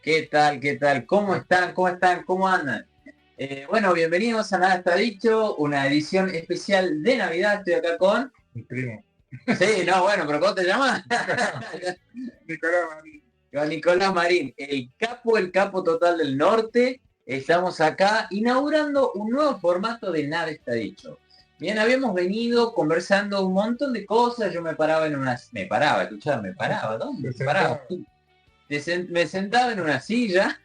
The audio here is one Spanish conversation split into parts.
¿Qué tal? ¿Qué tal? ¿Cómo están? ¿Cómo están? ¿Cómo andan? Bueno, bienvenidos a Nada Está Dicho, una edición especial de Navidad. Estoy acá con... Mi primo. Sí, no, bueno, pero ¿cómo te llamas? Nicolás Marín. Con Nicolás Marín, el capo total del norte. Estamos acá inaugurando un nuevo formato de Nada Está Dicho. Bien, habíamos venido conversando un montón de cosas. Yo me paraba en unas... Me paraba, escuchá, me paraba. ¿Dónde me paraba? Me sentaba en una silla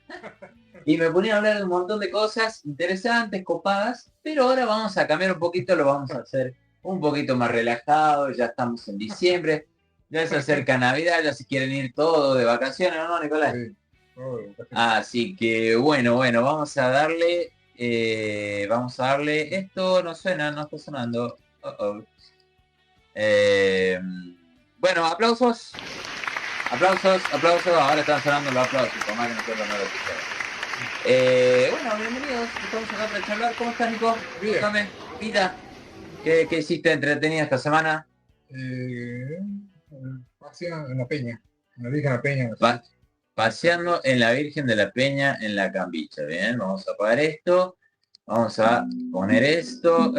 y me ponía a hablar de un montón de cosas interesantes, copadas, pero ahora vamos a cambiar un poquito, lo vamos a hacer un poquito más relajado. Ya estamos en diciembre, ya se acerca Navidad, ya se quieren ir todos de vacaciones, ¿no, Nicolás? Sí, todo de vacaciones. Así que bueno, vamos a darle, esto no suena, no está sonando. Bueno, aplausos. Aplausos, ahora están sonando los aplausos, por más que nosotros no lo escuchamos. Bueno, bienvenidos, estamos acá para charlar. ¿Cómo estás, Nico? Bien. Cuéntame, vida, ¿qué hiciste entretenida esta semana? Paseando en la Peña, en la Virgen de la Peña. Paseando en la Virgen de la Peña en la Cambicha. Bien, vamos a apagar esto, vamos a poner esto,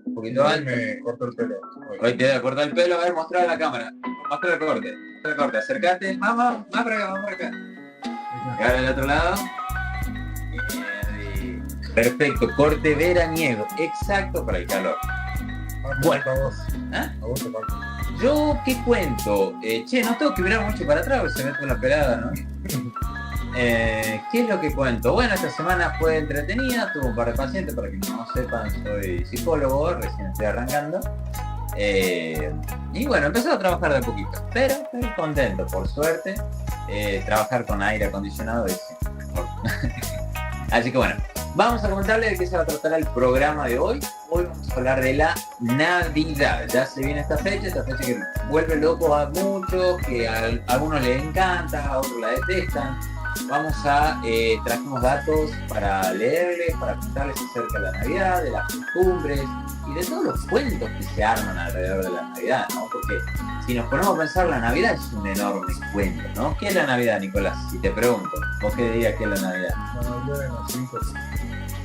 un poquito Hoy alto. me cortó el pelo. Hoy te voy a cortar el pelo, a ver, mostrar a la cámara. Mostrar el corte, acércate, más para acá. Y ahora del otro lado. Perfecto, corte veraniego, exacto para el calor. Bueno, ¿Ah? yo qué cuento, no tengo que mirar mucho para atrás, se mete una pelada, ¿no? ¿Qué es lo que cuento? Bueno, esta semana fue entretenida, tuve un par de pacientes, para que no sepan, soy psicólogo, recién estoy arrancando. Y bueno, empecé a trabajar de a poquito, pero estoy contento, por suerte. Trabajar con aire acondicionado es mejor. Así que bueno, vamos a comentarles de qué se va a tratar el programa de hoy. Hoy vamos a hablar de la Navidad. Ya se viene esta fecha que vuelve locos a muchos, que a algunos les encanta, a otros la detestan. Trajimos datos para leerles, para contarles acerca de la Navidad, de las costumbres y de todos los cuentos que se arman alrededor de la Navidad, ¿no? Porque si nos ponemos a pensar, la Navidad es un enorme cuento, ¿no? ¿Qué es la Navidad, Nicolás? Si te pregunto, ¿vos qué dirías que es la Navidad? La Navidad de nacimiento.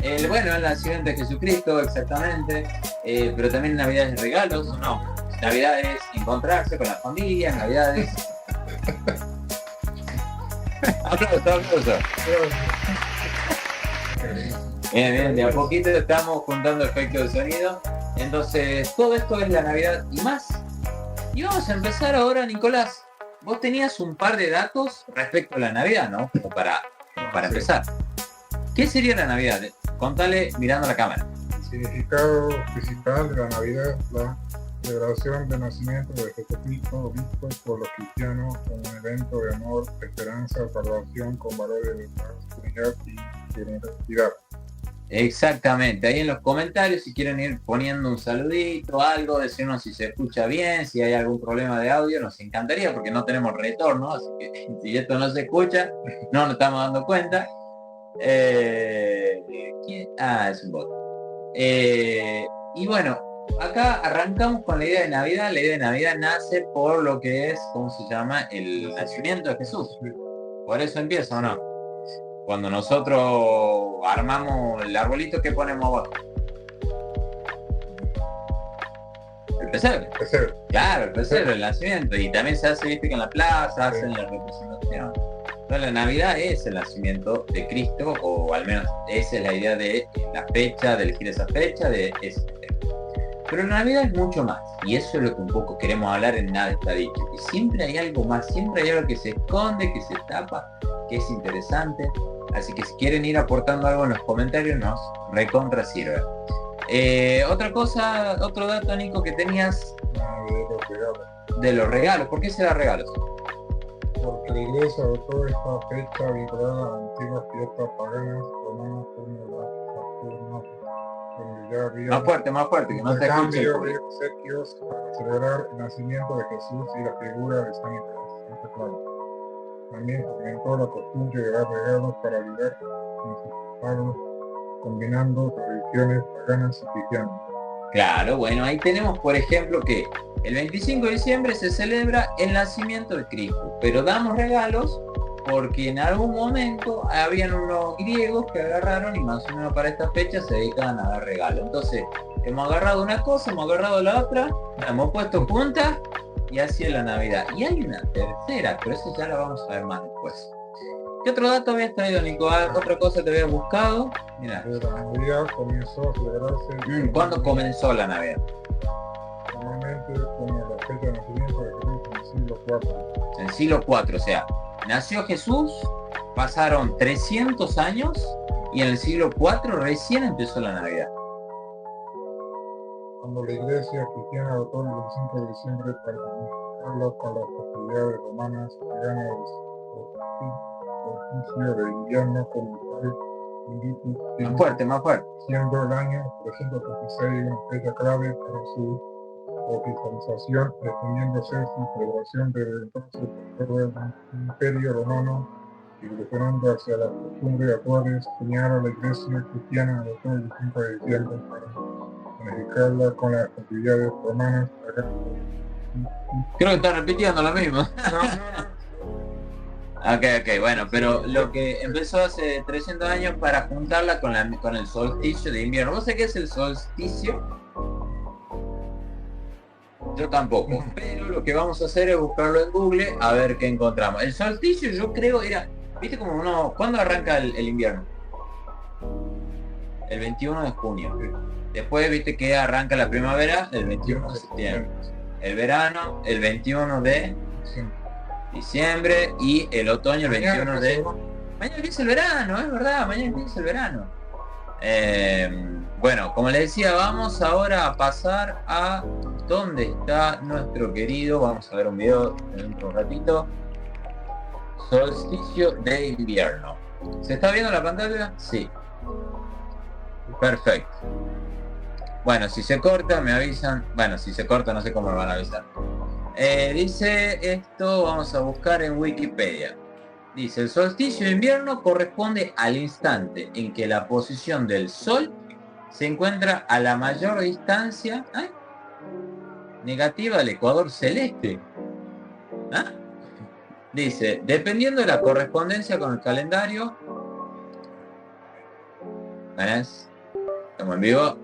El nacimiento de Jesucristo, exactamente, pero también Navidad es regalos, no. Navidad es encontrarse con la familia, Navidad es... aplauso. Bien, de a poquito estamos juntando efectos de sonido. Entonces, todo esto es la Navidad y más. Y vamos a empezar ahora, Nicolás. Vos tenías un par de datos respecto a la Navidad, ¿no? Como para empezar. ¿Qué sería la Navidad? Contale mirando la cámara. El significado principal de la Navidad es la celebración del nacimiento de Jesucristo, visto por los cristianos como un evento de amor, esperanza, salvación, con valores de paz, unidad y generosidad. Exactamente, ahí en los comentarios si quieren ir poniendo un saludito, algo, decirnos si se escucha bien, si hay algún problema de audio, nos encantaría porque no tenemos retorno, así que si esto no se escucha, no nos estamos dando cuenta. Es un bot. Y bueno, acá arrancamos con la idea de Navidad. La idea de Navidad nace por lo que es, ¿cómo se llama? El nacimiento de Jesús. Por eso empieza, ¿o no? Cuando nosotros armamos el arbolito, ¿qué ponemos abajo? El pesebre. Claro, el pesebre, el nacimiento. Y también se hace, viste, que en la plaza hacen la representación. Entonces la Navidad es el nacimiento de Cristo, o al menos esa es la idea de la fecha, de elegir esa fecha, de ese tiempo. Pero la Navidad es mucho más, y eso es lo que un poco queremos hablar en Nada Está Dicho. Que siempre hay algo más, siempre hay algo que se esconde, que se tapa, que es interesante. Así que si quieren ir aportando algo en los comentarios, nos recontra sirve. Otra cosa, otro dato, Nico, que tenías de los regalos. ¿Por qué se da regalos? Porque la iglesia adoptó esta fecha vinculada a antiguas fiestas paganas romanas como la Saturno. Más fuerte, que no te escuche. De obsequios para celebrar el nacimiento de Jesús y la figura de San Santa Claus. También aumentó la costumbre de dar regalos para ayudar con sus pagos, combinando tradiciones paganas y cristianas. Claro, bueno, ahí tenemos, por ejemplo, que el 25 de diciembre se celebra el nacimiento de Cristo, pero damos regalos porque en algún momento habían unos griegos que agarraron y más o menos para esta fecha se dedicaban a dar regalos. Entonces, hemos agarrado una cosa, hemos agarrado la otra, la hemos puesto juntas y así es la Navidad. Y hay una tercera, pero eso ya la vamos a ver más después. ¿Qué otro dato habías traído, Nico? ¿Otra cosa te habías buscado? Mira. La Navidad comenzó a celebrarse. ¿Cuándo comenzó la Navidad? Normalmente como la fecha de nacimiento de Jesús en el siglo IV. En el siglo IV, o sea, nació Jesús, pasaron 300 años y en el siglo IV recién empezó la Navidad. Cuando la iglesia cristiana adoptó el 25 de diciembre para unificarlo con las festividades romanas, paganas del solsticio de invierno con el cual Más fuerte. Siendo el año 336 una fecha clave para su oficialización, extendiéndose su celebración desde entonces por todo el Imperio Romano, evolucionando hacia las costumbres actuales. Señala la iglesia cristiana adoptó el 25 de diciembre para unificarla con las actividades romanas. Creo que está repitiendo lo mismo. Ok, bueno, pero lo que empezó hace 300 años para juntarla con el solsticio de invierno. ¿Vos sabés qué es el solsticio? Yo tampoco, pero lo que vamos a hacer es buscarlo en Google a ver qué encontramos. El solsticio yo creo era, viste como ¿cuándo arranca el invierno? El 21 de junio. Después viste que arranca la primavera el 21 de septiembre. El verano el 21 de diciembre y el otoño el 21 de... Mañana empieza el verano, es verdad, mañana empieza el verano. Bueno, como les decía, vamos ahora a pasar a dónde está nuestro querido, vamos a ver un video dentro de un ratito, solsticio de invierno. ¿Se está viendo la pantalla? Sí. Perfecto. Bueno, si se corta me avisan. Bueno, si se corta no sé cómo me van a avisar. Dice esto, vamos a buscar en Wikipedia. Dice, el solsticio de invierno corresponde al instante en que la posición del Sol se encuentra a la mayor distancia negativa del ecuador celeste. Dice, dependiendo de la correspondencia con el calendario. ¿Ves? ¿Estamos en vivo?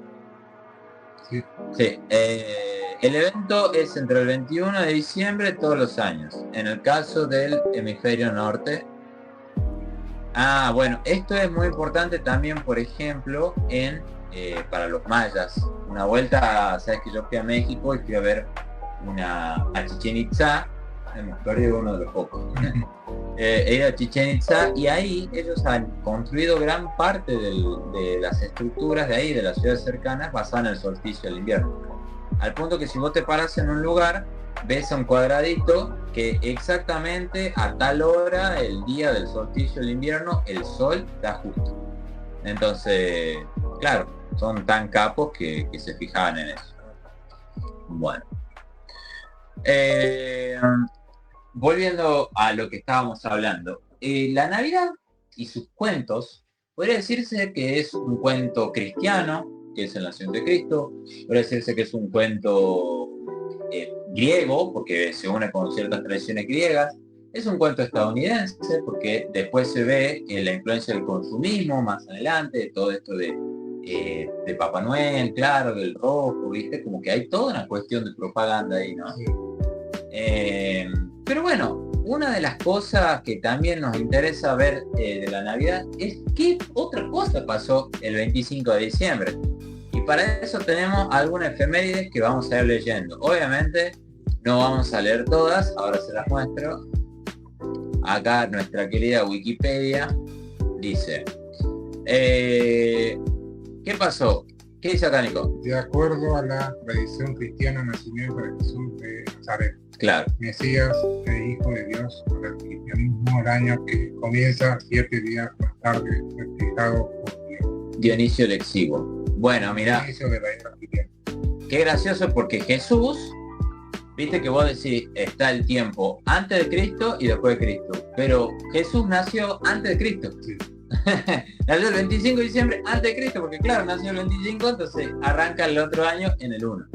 Sí. Sí. El evento es entre el 21 de diciembre todos los años, en el caso del hemisferio norte. Bueno, esto es muy importante también, por ejemplo, para los mayas. Una vuelta, sabes que yo fui a México y fui a ver a Chichén Itzá, hemos perdido uno de los pocos. He ido a Chichén Itzá y ahí ellos han construido gran parte de las estructuras de ahí, de las ciudades cercanas, basadas en el solsticio del invierno. Al punto que si vos te paras en un lugar, ves a un cuadradito que exactamente a tal hora, el día del solsticio del invierno, el sol da justo. Entonces, claro, son tan capos que se fijaban en eso. Bueno. Volviendo a lo que estábamos hablando. La Navidad y sus cuentos, podría decirse que es un cuento cristiano, que es el nacimiento de Cristo, podría decirse que es un cuento griego, porque se une con ciertas tradiciones griegas, es un cuento estadounidense, porque después se ve la influencia del consumismo más adelante, de todo esto de Papá Noel, claro, del rojo, viste, como que hay toda una cuestión de propaganda ahí, ¿no? Sí. Pero bueno, una de las cosas que también nos interesa ver de la Navidad es qué otra cosa pasó el 25 de diciembre. Y para eso tenemos algunas efemérides que vamos a ir leyendo. Obviamente no vamos a leer todas, ahora se las muestro. Acá nuestra querida Wikipedia dice, ¿qué pasó? ¿Qué dice acá, Nico? De acuerdo a la tradición cristiana, nacimiento de Jesús de Nazaret, Claro. Mesías e Hijo de Dios, por el cristianismo, el año que comienza 7 días más tarde, festejado por Dionisio el Exiguo. Bueno, mira, inicio de la era cristiana. qué gracioso porque Jesús, viste que vos decís, está el tiempo antes de Cristo y después de Cristo. Pero Jesús nació antes de Cristo. Sí. Nació el 25 de diciembre antes de Cristo, porque claro, nació el 25, entonces arranca el otro año en el 1.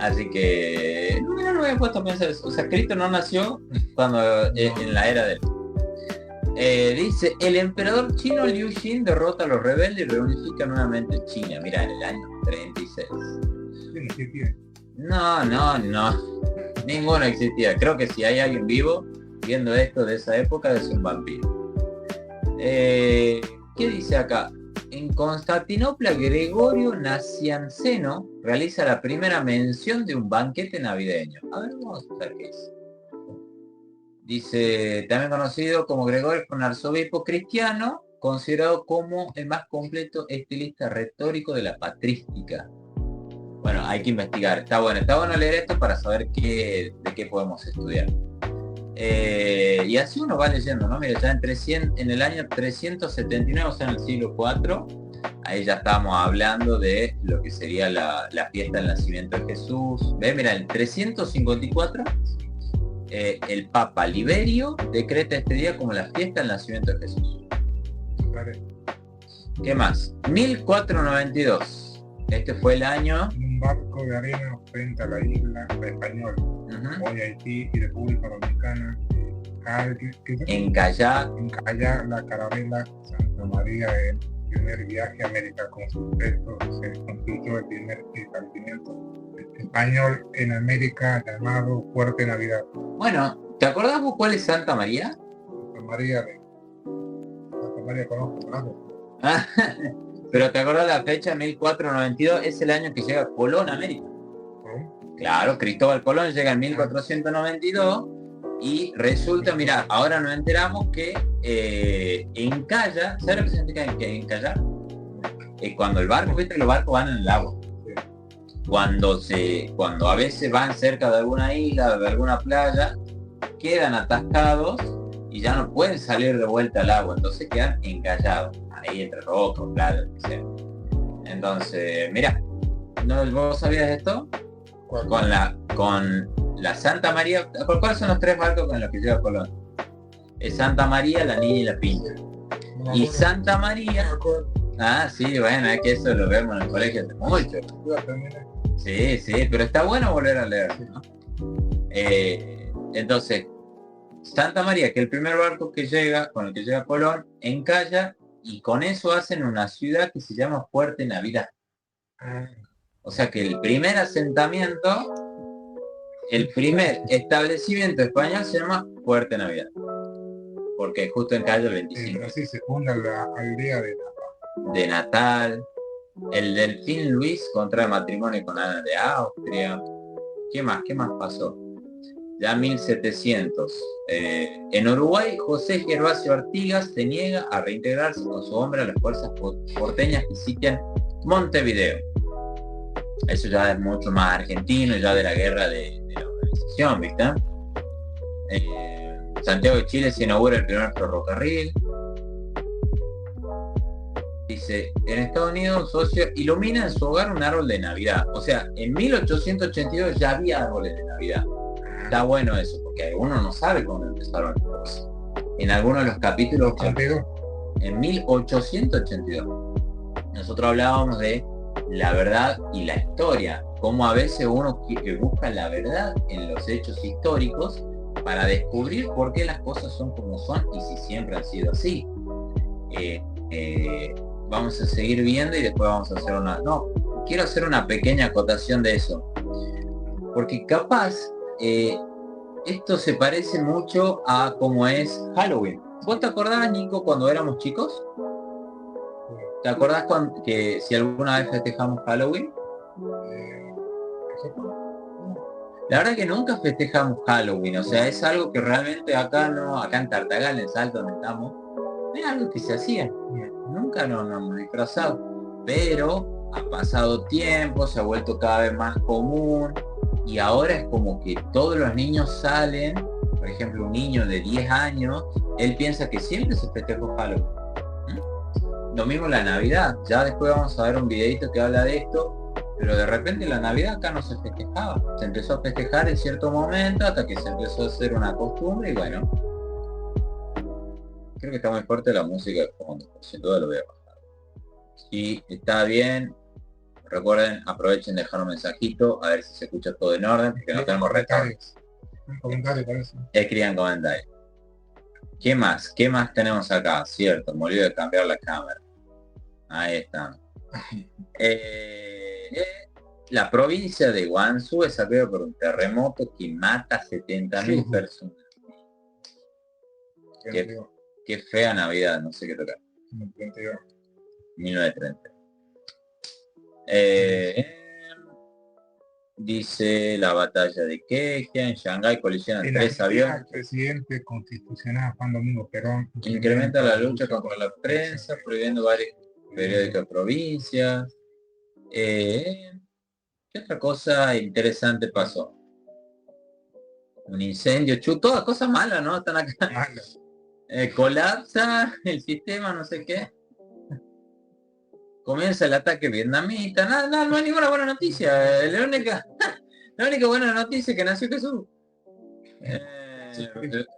Así que no me había puesto a pensar eso. O sea, Cristo no nació cuando en la era de él. Dice, el emperador chino Liu Xin derrota a los rebeldes y reunifica nuevamente China. Mira, en el año 36. No. Ninguno existía. Creo que si hay alguien vivo viendo esto de esa época es un vampiro. ¿Qué dice acá? En Constantinopla, Gregorio Nacianceno realiza la primera mención de un banquete navideño. A ver, vamos a ver qué es. Dice, también conocido como Gregorio, fue un arzobispo cristiano, considerado como el más completo estilista retórico de la patrística. Bueno, hay que investigar. Está bueno leer esto para saber de qué podemos estudiar. Y así uno va leyendo, ¿no? Mira, ya en el año 379, o sea, en el siglo IV, ahí ya estábamos hablando de lo que sería la fiesta del nacimiento de Jesús. ¿Ves? Mira, en 354, el Papa Liberio decreta este día como la fiesta del nacimiento de Jesús. Vale. ¿Qué más? 1492. Este fue el año... Un barco de arena frente a la isla de Español. Hoy Haití y República Dominicana. En Callao, la carabela Santa María del primer viaje a América. Con su texto se construyó el primer establecimiento español en América llamado Fuerte Navidad. Bueno, ¿te acordás vos cuál es Santa María? Santa María conozco, claro. Pero ¿te acordás la fecha? 1492 es el año que llega Colón a América. Claro, Cristóbal Colón llega en 1492 y resulta, mira, ahora nos enteramos que en Calla, ¿sabes lo que significa encallar? Cuando el barco, viste que los barcos van en el agua. Cuando a veces van cerca de alguna isla, de alguna playa, quedan atascados y ya no pueden salir de vuelta al agua, entonces quedan encallados, ahí entre rocas, playas, lo que sea. Entonces, mira, ¿vos sabías esto? ¿Cuál? Con la Santa María, ¿cuáles son los tres barcos con los que llega Colón? Es Santa María, la Niña y la Pinta. Y Santa María... Ah, sí, bueno, es que eso lo vemos en el colegio hace mucho. Sí, pero está bueno volver a leer, ¿no? Entonces, Santa María, que el primer barco con el que llega Colón, encalla, y con eso hacen una ciudad que se llama Fuerte Navidad. O sea que el primer asentamiento, el primer establecimiento español se llama Fuerte Navidad. Porque justo encalla el 25. Así se funda la aldea de Natal. El Delfín Luis contra el matrimonio con Ana de Austria. ¿Qué más pasó? Ya 1700. En Uruguay, José Gervasio Artigas se niega a reintegrarse con su hombre a las fuerzas porteñas que sitian Montevideo. Eso ya es mucho más argentino, ya de la guerra de la organización, ¿viste? Santiago de Chile se inaugura el primer ferrocarril. Dice, en Estados Unidos un socio ilumina en su hogar un árbol de Navidad. O sea, en 1882 ya había árboles de Navidad. Está bueno eso, porque uno no sabe cómo empezaron las cosas. En algunos de los capítulos... En 1882. Nosotros hablábamos de la verdad y la historia. Cómo a veces uno busca la verdad en los hechos históricos para descubrir por qué las cosas son como son y si siempre han sido así. Vamos a seguir viendo y después vamos a hacer quiero hacer una pequeña acotación de eso, porque capaz esto se parece mucho a cómo es Halloween. ¿Vos te acordás, Nico, cuando éramos chicos? ¿Te acordás que si alguna vez festejamos Halloween? La verdad que nunca festejamos Halloween, o sea, es algo que realmente acá en Tartagal, en Salto, donde estamos, es algo que se hacía. Nunca nos hemos disfrazado, pero ha pasado tiempo, se ha vuelto cada vez más común y ahora es como que todos los niños salen. Por ejemplo, un niño de 10 años, él piensa que siempre se festejó Halloween. Lo mismo la Navidad, ya después vamos a ver un videito que habla de esto, pero de repente la Navidad acá no se festejaba, se empezó a festejar en cierto momento hasta que se empezó a hacer una costumbre y bueno. Creo que está muy fuerte la música de fondo, sin duda lo voy a bajar. Si está bien, recuerden, aprovechen de dejar un mensajito, a ver si se escucha todo en orden, porque no tenemos retornos. Comentario, parece. Escriban comentarios. ¿Qué más? ¿Qué más tenemos acá? Cierto, me olvidé de cambiar la cámara. Ahí está. La provincia de Guangzhou es saqueada por un terremoto que mata 70.000 personas. Qué fea Navidad, no sé qué tocar. 1930. Dice la batalla de Quejian, en Shanghái colisionan 3 aviones. El presidente constitucional Juan Domingo Perón Incrementa la lucha contra la prensa, prohibiendo varios periódicos de provincias. ¿Qué otra cosa interesante pasó? Un incendio, todas cosas malas, ¿no? Están acá. Colapsa el sistema, no sé qué. Comienza el ataque vietnamita. Nada, no hay ninguna buena noticia. La única buena noticia es que nació Jesús.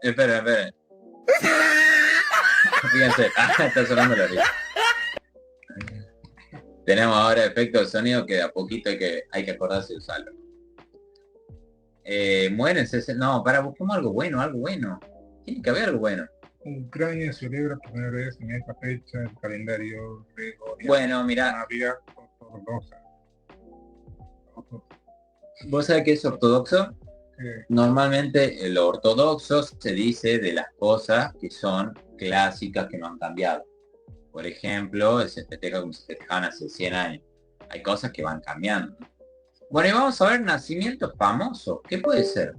Espera. Fíjense, está sonando la risa. Tenemos ahora efecto de sonido que a poquito hay que acordarse de usarlo. Muérense. No, buscamos algo bueno. Tiene que haber algo bueno. Ucrania celebra por primera vez en esta fecha el calendario gregoriano. Bueno, mira. Navidad ortodoxa. ¿Vos sabés qué es ortodoxo? Normalmente lo ortodoxo se dice de las cosas que son clásicas que no han cambiado. Por ejemplo, se festeja como se festejaban hace 100 años. Hay cosas que van cambiando. Bueno, y vamos a ver nacimientos famosos. ¿Qué puede ser?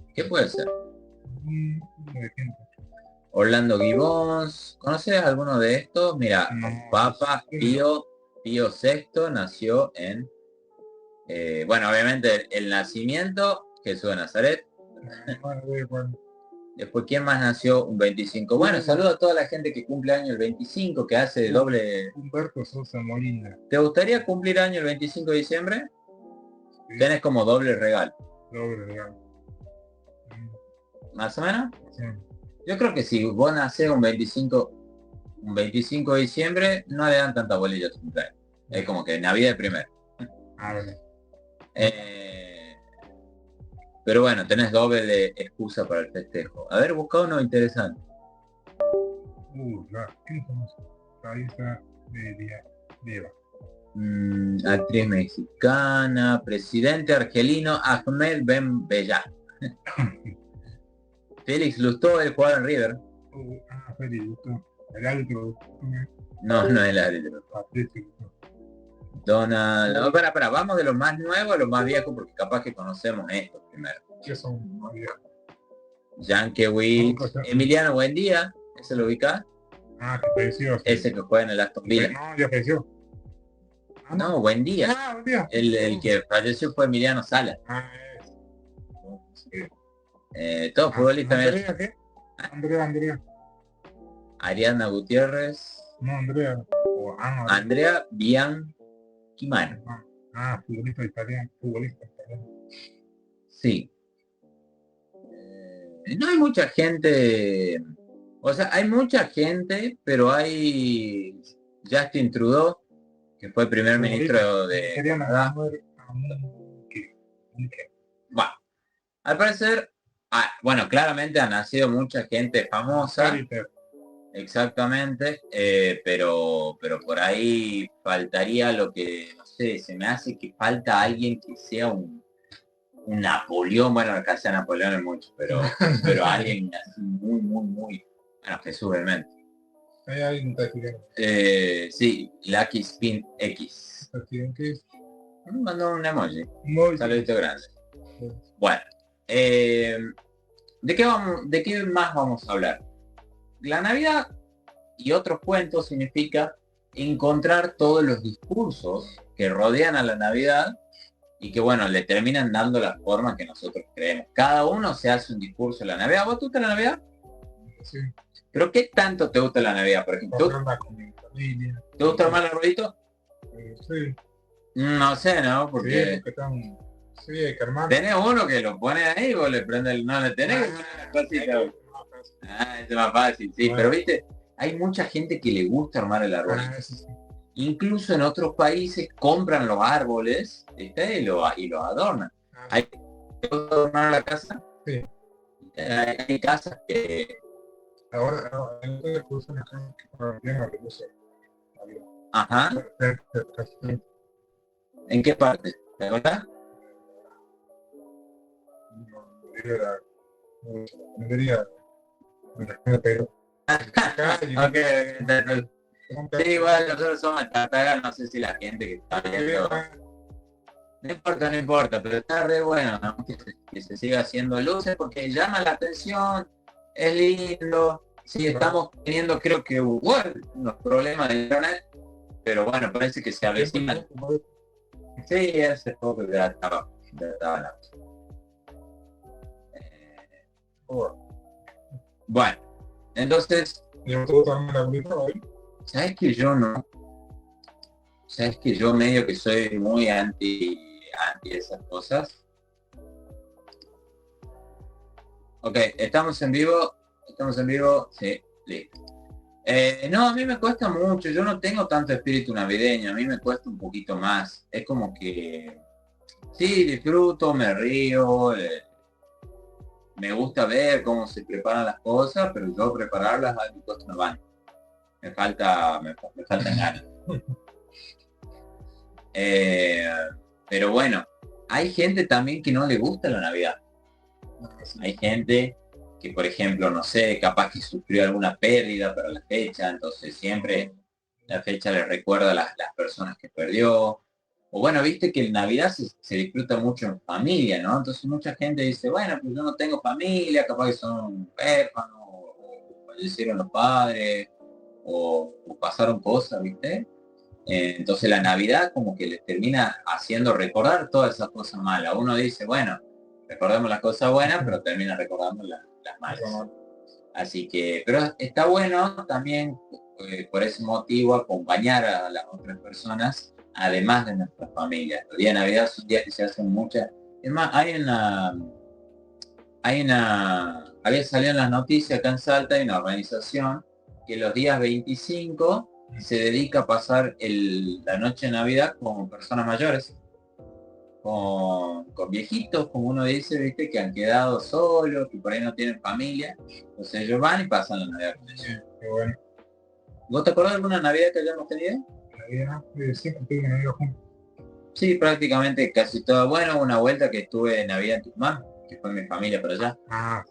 Orlando Gibbons. ¿Conoces alguno de estos? Mira, Papa Pío VI nació en... bueno, obviamente el nacimiento, Jesús de Nazaret. Después, ¿quién más nació un 25? Bueno, saludo a toda la gente que cumple año el 25, que hace de doble... Humberto Sosa Molina. ¿Te gustaría cumplir año el 25 de diciembre? Sí. Tenés como doble regalo. ¿Más o menos? Sí. Yo creo que si vos nacés un 25 de diciembre, no le dan tanta bolilla a tu cumpleaños. Es como que Navidad primero. Pero bueno, tenés doble de excusa para el festejo. A ver, busca uno interesante. Raíza Deva. Actriz mexicana, presidente argelino Ahmed Ben Bella. Félix Lustó, el jugador en River. Félix Lustó. El árbitro. No es el árbitro. Donald. No, para, vamos de lo más nuevo a lo más viejo, porque capaz que conocemos esto primero. ¿Qué son más viejos? Jankiewicz, Emiliano Buendía, ¿ese lo ubicás? Que falleció. Sí. Ese que juega en el Aston Villa. No, ya falleció. No, Buendía. Buendía. El que falleció fue Emiliano Sala. Sí. Todo futbolista. ¿Andrea qué? Andrea. Ariadna Gutiérrez. No, Andrea. Andrea Bianchimano. Futbolista italiano. Sí. No hay mucha gente. O sea, hay mucha gente, pero hay Justin Trudeau, que fue primer ministro de Canadá. Bueno, al parecer, bueno, claramente ha nacido mucha gente famosa. Exactamente, pero por ahí faltaría lo que, no sé, se me hace que falta alguien que sea un Napoleón. Bueno, acá sea Napoleón es mucho, pero alguien así muy, bueno, Jesús obviamente. Hay alguien sí, Lucky Spin X. Me mandó un emoji. Saludito grande. Bueno, ¿de qué más vamos a hablar? La Navidad y otros cuentos significa encontrar todos los discursos que rodean a la Navidad y que, bueno, le terminan dando la forma que nosotros creemos. Cada uno se hace un discurso en la Navidad. ¿Vos te gusta la Navidad? Sí. ¿Pero qué tanto te gusta la Navidad, por ejemplo? ¿Te gusta armar el arbolito? Sí. No sé, ¿no? Porque sí, hay que armar. Tenés uno que lo pone ahí y vos le prende el... No, le tenés que poner la cosita. Es más fácil, sí. Bueno. Pero viste, hay mucha gente que le gusta armar el árbol. Sí. Incluso en otros países compran los árboles, ¿viste? Y los adornan. ¿Hay que adornar la casa? Sí. Hay casas que ahora en el curso de acá, bien a reducir. Ajá. ¿En qué parte? ¿De verdad? No diría, pero Ok, sí, igual nosotros somos Tartagas, no sé si la gente que está viendo. No importa, pero está re bueno, ¿no? Que se siga haciendo luces porque llama la atención, es lindo. Sí, estamos teniendo, creo que igual, unos problemas de internet, pero bueno, parece que se avecina. Sí, hace poco ya estaba la... Bueno, entonces, ¿sabes que yo no? ¿Sabes que yo medio que soy muy anti esas cosas? Ok, estamos en vivo, sí, listo. No, a mí me cuesta mucho, yo no tengo tanto espíritu navideño, a mí me cuesta un poquito más. Es como que, sí, disfruto, me río, me gusta ver cómo se preparan las cosas, pero yo prepararlas a mí me cuesta una banda. Me faltan ganas. Pero bueno, hay gente también que no le gusta la Navidad. Hay gente que, por ejemplo, no sé, capaz que sufrió alguna pérdida para la fecha, entonces siempre la fecha le recuerda a las personas que perdió. O bueno, viste que en Navidad se disfruta mucho en familia, ¿no? Entonces mucha gente dice, bueno, pues yo no tengo familia, capaz que son huérfanos, o fallecieron los padres, o pasaron cosas, ¿viste? Entonces la Navidad como que les termina haciendo recordar todas esas cosas malas. Uno dice, bueno, recordemos las cosas buenas, pero termina recordando las malas. Así que, pero está bueno también por ese motivo acompañar a las otras personas, además de nuestras familias. Los días de Navidad son días que se hacen muchas. Es más, había salido en las noticias acá en Salta, hay una organización que los días 25 se dedica a pasar la noche de Navidad con personas mayores, con viejitos, como uno dice, viste, que han quedado solos, que por ahí no tienen familia. Entonces ellos van y pasan la Navidad con ellos. Bueno, ¿Vos te acordás de alguna Navidad que hayamos tenido? siempre tuve Navidad juntos. Sí, prácticamente casi toda. Bueno, una vuelta que estuve en Navidad en Tucumán, que fue mi familia para allá.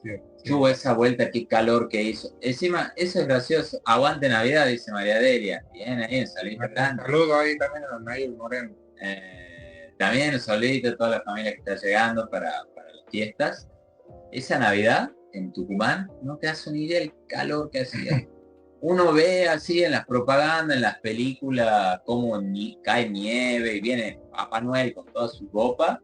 Sí. Tuvo esa vuelta, qué calor que hizo. Encima, eso es gracioso. Aguante Navidad, dice María Delia. Bien ahí, Solito Blanco. Saludo ahí también a Nair Moreno. También Solito, toda la familia que está llegando para las fiestas. Esa Navidad en Tucumán, no te hace ni idea el calor que hacía. Uno ve así en las propagandas, en las películas, cómo cae nieve y viene Papá Noel con toda su ropa.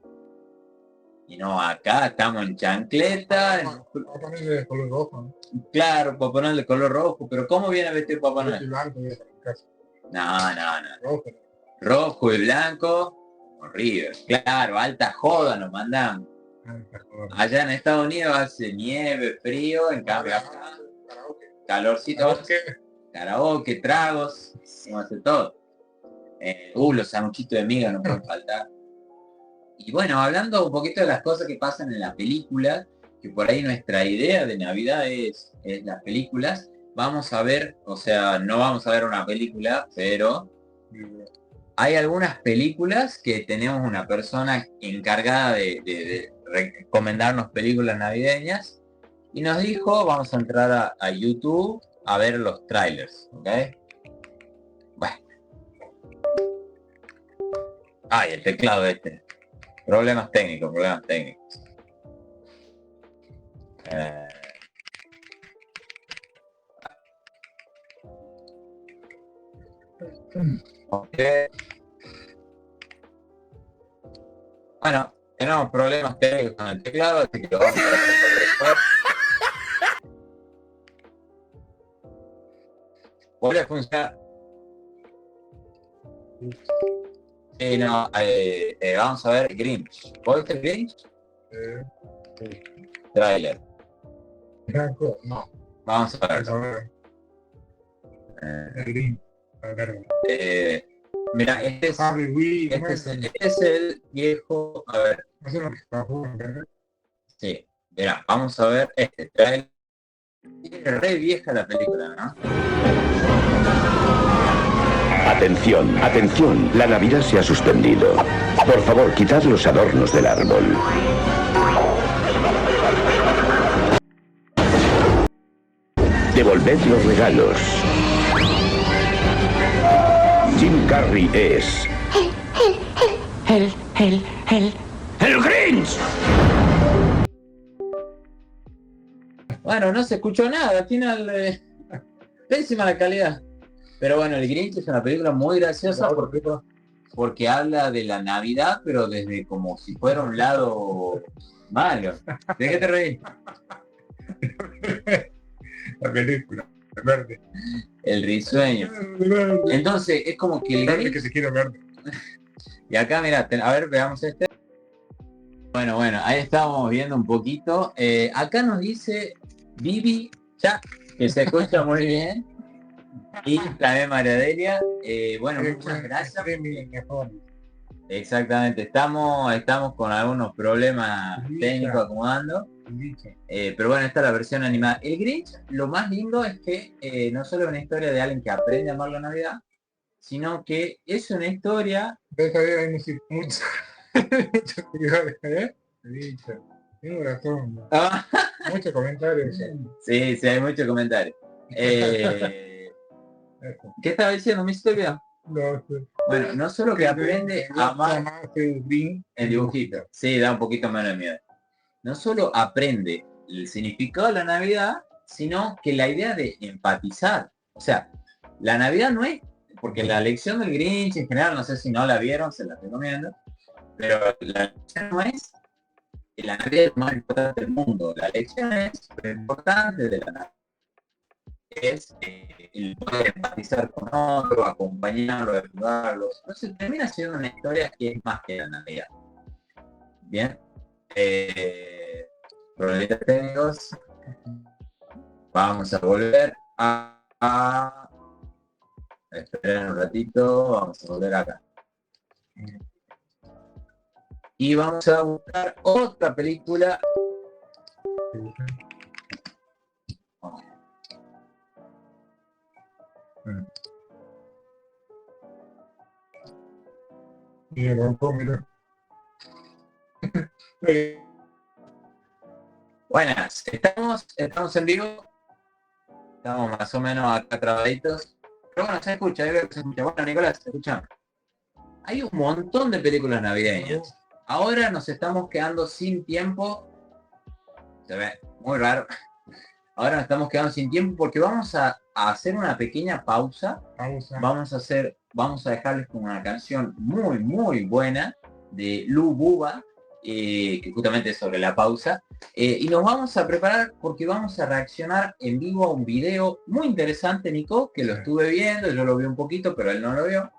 Y no, acá estamos en chancleta. Papá Noel de color rojo, ¿no? Claro, Papá Noel de color rojo, pero ¿cómo viene vestido Papá Noel? Blanco, No. rojo. Rojo y blanco, horrible. Claro, alta joda nos mandan. Allá en Estados Unidos hace nieve, frío, en cambio acá, calorcito, karaoke, tragos, como hace todo. Los sanguchitos de miga no pueden faltar. Y bueno, hablando un poquito de las cosas que pasan en la película, que por ahí nuestra idea de Navidad es las películas, vamos a ver, o sea, no vamos a ver una película, pero hay algunas películas que tenemos una persona encargada de recomendarnos películas navideñas y nos dijo, vamos a entrar a YouTube a ver los trailers, ¿ok? Bueno. Ay, el teclado este. Problemas técnicos. Okay. Bueno, tenemos problemas técnicos con el teclado, así que lo vamos a resolver después. Vuelve a funcionar. Sí, no, vamos a ver Grinch. ¿Vos viste Grinch? Sí. Trailer. Blanco, no. Vamos a ver. Mira, este es el viejo. A ver. Sí, mira, vamos a ver este trailer. Es re vieja la película, ¿no? Atención, atención, la Navidad se ha suspendido. Por favor, quitad los adornos del árbol. Devolved los regalos. Jim Carrey es... ¡El Grinch! Bueno, no se escuchó nada, al final pésima la calidad. Pero bueno, El Grinch es una película muy graciosa porque habla de la Navidad, pero desde como si fuera un lado malo. ¿De qué te reís? La película, verde. El risueño. Entonces, es como que el Verde Grinch... que se quiere verde. Y acá, mira, a ver, veamos este. Bueno, ahí estamos viendo un poquito. Acá nos dice Vivi Cha, que se escucha muy bien. Y también María Delia. Bueno, muchas gracias. Exactamente, estamos con algunos problemas técnicos acomodando. Pero bueno, esta es la versión animada. El Grinch, lo más lindo es que no solo es una historia de alguien que aprende a amar la Navidad, sino que es una historia... Hay muchos seguidores, ¿eh? Tengo razón. Muchos comentarios. Sí, hay muchos comentarios. ¿Qué estaba diciendo? ¿Me hiciste olvidar? No sé. Bueno, no solo que aprende a amar el dibujito. Sí, da un poquito menos de miedo. No solo aprende el significado de la Navidad, sino que la idea de empatizar. O sea, la Navidad no es... Porque la lección del Grinch en general, no sé si no la vieron, se la recomiendo. Pero la lección no es que la Navidad es lo más importante del mundo. La lección es lo importante de la Navidad. Es el poder empatizar con otro, acompañarlo, ayudarlos. Entonces termina siendo una historia que es más que la Navidad. Bien. Problemas técnicos. Vamos a volver a esperar un ratito, vamos a volver acá. Y vamos a buscar otra película. Y el banco, mira. Buenas, estamos en vivo. Estamos más o menos acá trabaditos. Pero bueno, se escucha. Bueno, Nicolás, ¿se escucha? Hay un montón de películas navideñas. Ahora nos estamos quedando sin tiempo. Se ve muy raro. Ahora nos estamos quedando sin tiempo porque vamos a hacer una pequeña pausa. Vamos a dejarles con una canción muy, muy buena de Lu Buba, que justamente es sobre la pausa. Y nos vamos a preparar porque vamos a reaccionar en vivo a un video muy interesante, Nico, que lo estuve viendo, yo lo vi un poquito, pero él no lo vio,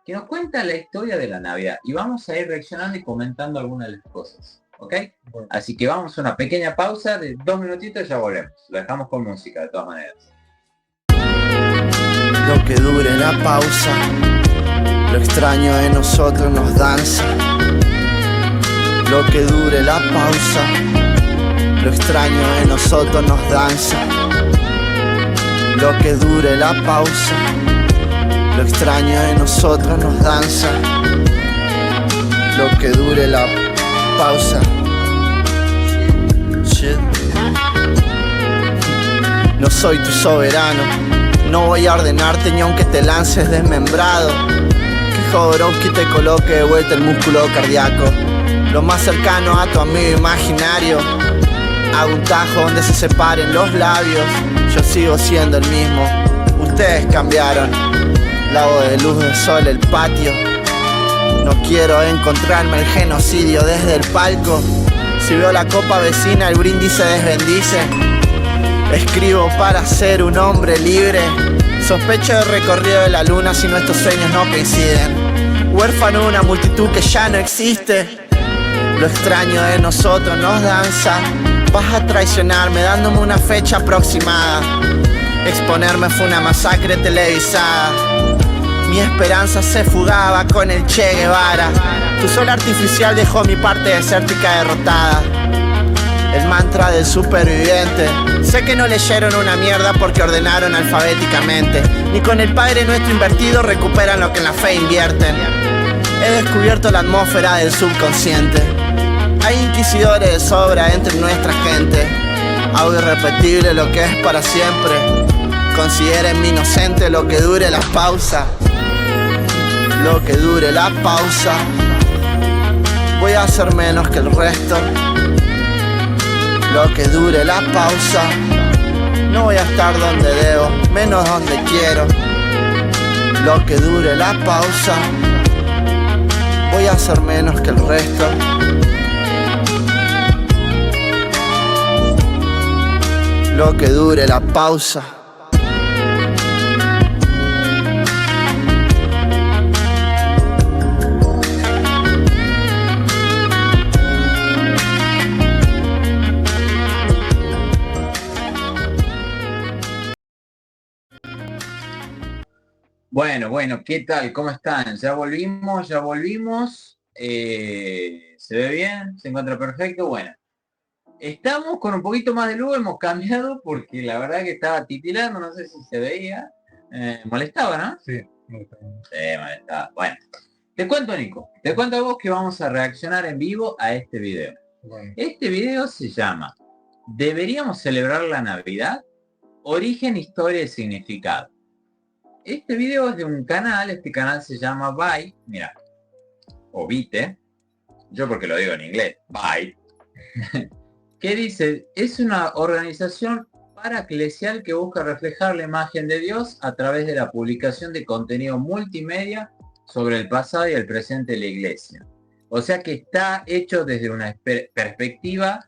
que nos cuenta la historia de la Navidad. Y vamos a ir reaccionando y comentando algunas de las cosas, ¿ok? Bueno. Así que vamos a una pequeña pausa de 2 minutitos y ya volvemos. Lo dejamos con música, de todas maneras. Lo que dure la pausa, lo extraño de nosotros nos danza. Lo que dure la pausa, lo extraño de nosotros nos danza. Lo que dure la pausa, lo extraño de nosotros nos danza. Lo que dure la pausa. Shit. No soy tu soberano, no voy a ordenarte ni aunque te lances desmembrado. Que Jodorowsky te coloque de vuelta el músculo cardíaco. Lo más cercano a tu amigo imaginario. Hago un tajo donde se separen los labios. Yo sigo siendo el mismo, ustedes cambiaron. Lago de luz del sol, el patio. No quiero encontrarme el genocidio desde el palco. Si veo la copa vecina, el brindis se desbendice. Escribo para ser un hombre libre. Sospecho del recorrido de la luna si nuestros sueños no coinciden. Huérfano de una multitud que ya no existe. Lo extraño de nosotros nos danza. Vas a traicionarme dándome una fecha aproximada. Exponerme fue una masacre televisada. Mi esperanza se fugaba con el Che Guevara. Tu sol artificial dejó mi parte desértica derrotada. el mantra del superviviente. Sé que no leyeron una mierda porque ordenaron alfabéticamente, ni con el Padre Nuestro invertido recuperan lo que en la fe invierten. He descubierto la atmósfera del subconsciente. Hay inquisidores de sobra entre nuestra gente. Algo irrepetible lo que es para siempre. Consideren mi inocente lo que dure la pausa. Lo que dure la pausa. Voy a hacer menos que el resto. Lo que dure la pausa. No voy a estar donde debo, menos donde quiero. Lo que dure la pausa. Voy a hacer menos que el resto. Lo que dure la pausa. Bueno, ¿qué tal? ¿Cómo están? Ya volvimos. ¿Se ve bien? ¿Se encuentra perfecto? Bueno. Estamos con un poquito más de luz, hemos cambiado porque la verdad que estaba titilando, no sé si se veía. Molestaba, ¿no? Sí, molestaba. Bueno, te cuento, Nico. Te cuento a vos que vamos a reaccionar en vivo a este video. bueno, Este video se llama ¿Deberíamos celebrar la Navidad? Origen, historia y significado. Este video es de un canal, este canal se llama Byte, mira, o Byte, yo porque lo digo en inglés, Byte, que dice, es una organización paraeclesial que busca reflejar la imagen de Dios a través de la publicación de contenido multimedia sobre el pasado y el presente de la iglesia. O sea que está hecho desde una perspectiva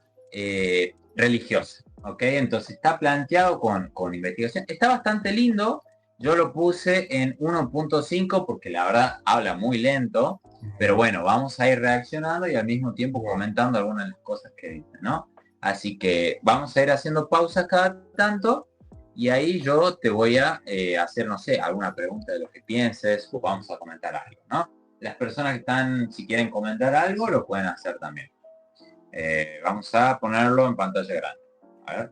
religiosa, ¿ok? Entonces está planteado con investigación. Está bastante lindo. Yo lo puse en 1.5 porque la verdad habla muy lento. Pero bueno, vamos a ir reaccionando y al mismo tiempo comentando algunas de las cosas que dice, ¿no? Así que vamos a ir haciendo pausas cada tanto y ahí yo te voy a hacer, no sé, alguna pregunta de lo que pienses o vamos a comentar algo, ¿no? Las personas que están, si quieren comentar algo, lo pueden hacer también. Vamos a ponerlo en pantalla grande. A ver.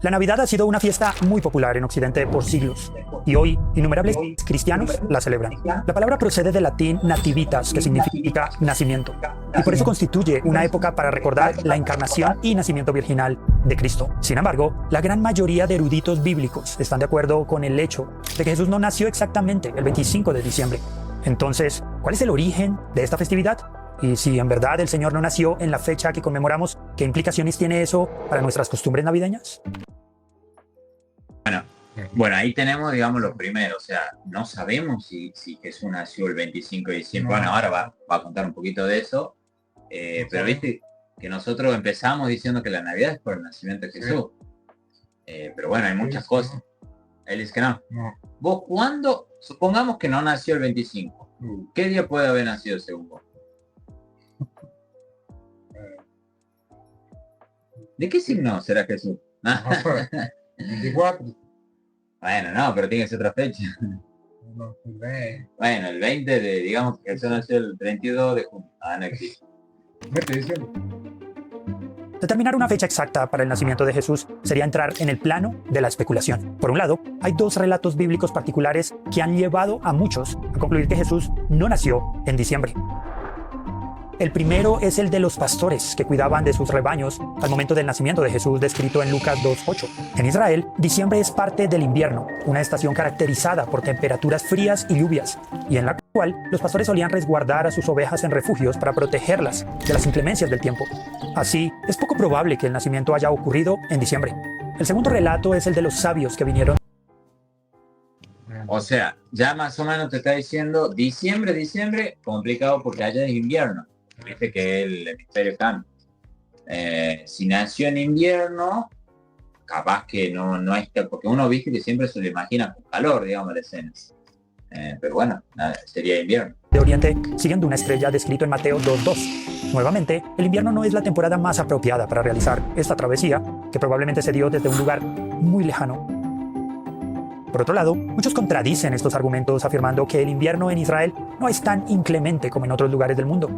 La Navidad ha sido una fiesta muy popular en Occidente por siglos, y hoy innumerables cristianos la celebran. La palabra procede del latín nativitas, que significa nacimiento, y por eso constituye una época para recordar la encarnación y nacimiento virginal de Cristo. Sin embargo, la gran mayoría de eruditos bíblicos están de acuerdo con el hecho de que Jesús no nació exactamente el 25 de diciembre. Entonces, ¿cuál es el origen de esta festividad? Y si en verdad el Señor no nació en la fecha que conmemoramos, ¿qué implicaciones tiene eso para nuestras costumbres navideñas? Bueno, ahí tenemos, digamos, lo primero. O sea, no sabemos si Jesús nació el 25 de diciembre. Bueno, ahora va a contar un poquito de eso. Pero viste que nosotros empezamos diciendo que la Navidad es por el nacimiento de Jesús. Pero bueno, hay muchas cosas. Él dice que no. ¿Vos cuándo? Supongamos que no nació el 25. ¿Qué día puede haber nacido según vos? ¿De qué signo será Jesús? 24. Bueno, no, pero tiene que ser otra fecha. No, Bueno, el 20 de, digamos que Jesús nació el 22 de junio. No existe. ¿Me estoy diciendo? Determinar una fecha exacta para el nacimiento de Jesús sería entrar en el plano de la especulación. Por un lado, hay dos relatos bíblicos particulares que han llevado a muchos a concluir que Jesús no nació en diciembre. El primero es el de los pastores que cuidaban de sus rebaños al momento del nacimiento de Jesús, descrito en Lucas 2:8. En Israel, diciembre es parte del invierno, una estación caracterizada por temperaturas frías y lluvias, y en la cual los pastores solían resguardar a sus ovejas en refugios para protegerlas de las inclemencias del tiempo. Así, es poco probable que el nacimiento haya ocurrido en diciembre. El segundo relato es el de los sabios que vinieron. O sea, ya más o menos te está diciendo diciembre, complicado porque allá es invierno. Viste que el hemisferio cambia. Si nació en invierno, capaz que no está, porque uno viste que siempre se lo imagina con calor, digamos, la escena. Pero bueno, sería invierno. De Oriente, siguiendo una estrella descrito en Mateo 2:2. Nuevamente, el invierno no es la temporada más apropiada para realizar esta travesía, que probablemente se dio desde un lugar muy lejano. Por otro lado, muchos contradicen estos argumentos afirmando que el invierno en Israel no es tan inclemente como en otros lugares del mundo.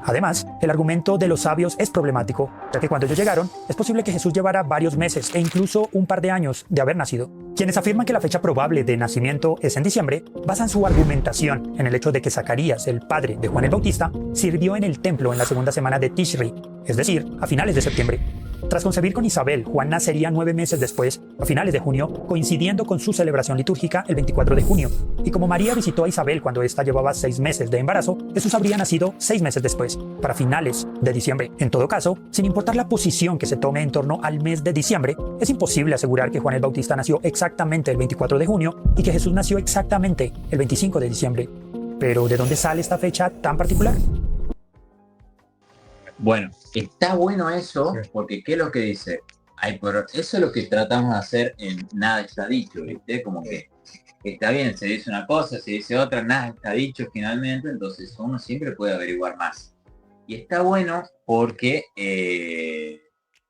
Además, el argumento de los sabios es problemático, ya que cuando ellos llegaron, es posible que Jesús llevara varios meses e incluso un par de años de haber nacido. Quienes afirman que la fecha probable de nacimiento es en diciembre, basan su argumentación en el hecho de que Zacarías, el padre de Juan el Bautista, sirvió en el templo en la segunda semana de Tishri, es decir, a finales de septiembre. Tras concebir con Isabel, Juan nacería 9 meses después, a finales de junio, coincidiendo con su celebración litúrgica el 24 de junio. Y como María visitó a Isabel cuando ésta llevaba 6 meses de embarazo, Jesús habría nacido 6 meses después, para finales de diciembre. En todo caso, sin importar la posición que se tome en torno al mes de diciembre, es imposible asegurar que Juan el Bautista nació exactamente el 24 de junio y que Jesús nació exactamente el 25 de diciembre. Pero, ¿de dónde sale esta fecha tan particular? Bueno, está bueno eso, porque ¿qué es lo que dice? Eso es lo que tratamos de hacer en Nada está dicho, ¿viste? Como que está bien, se dice una cosa, se dice otra, nada está dicho finalmente, entonces uno siempre puede averiguar más. Y está bueno porque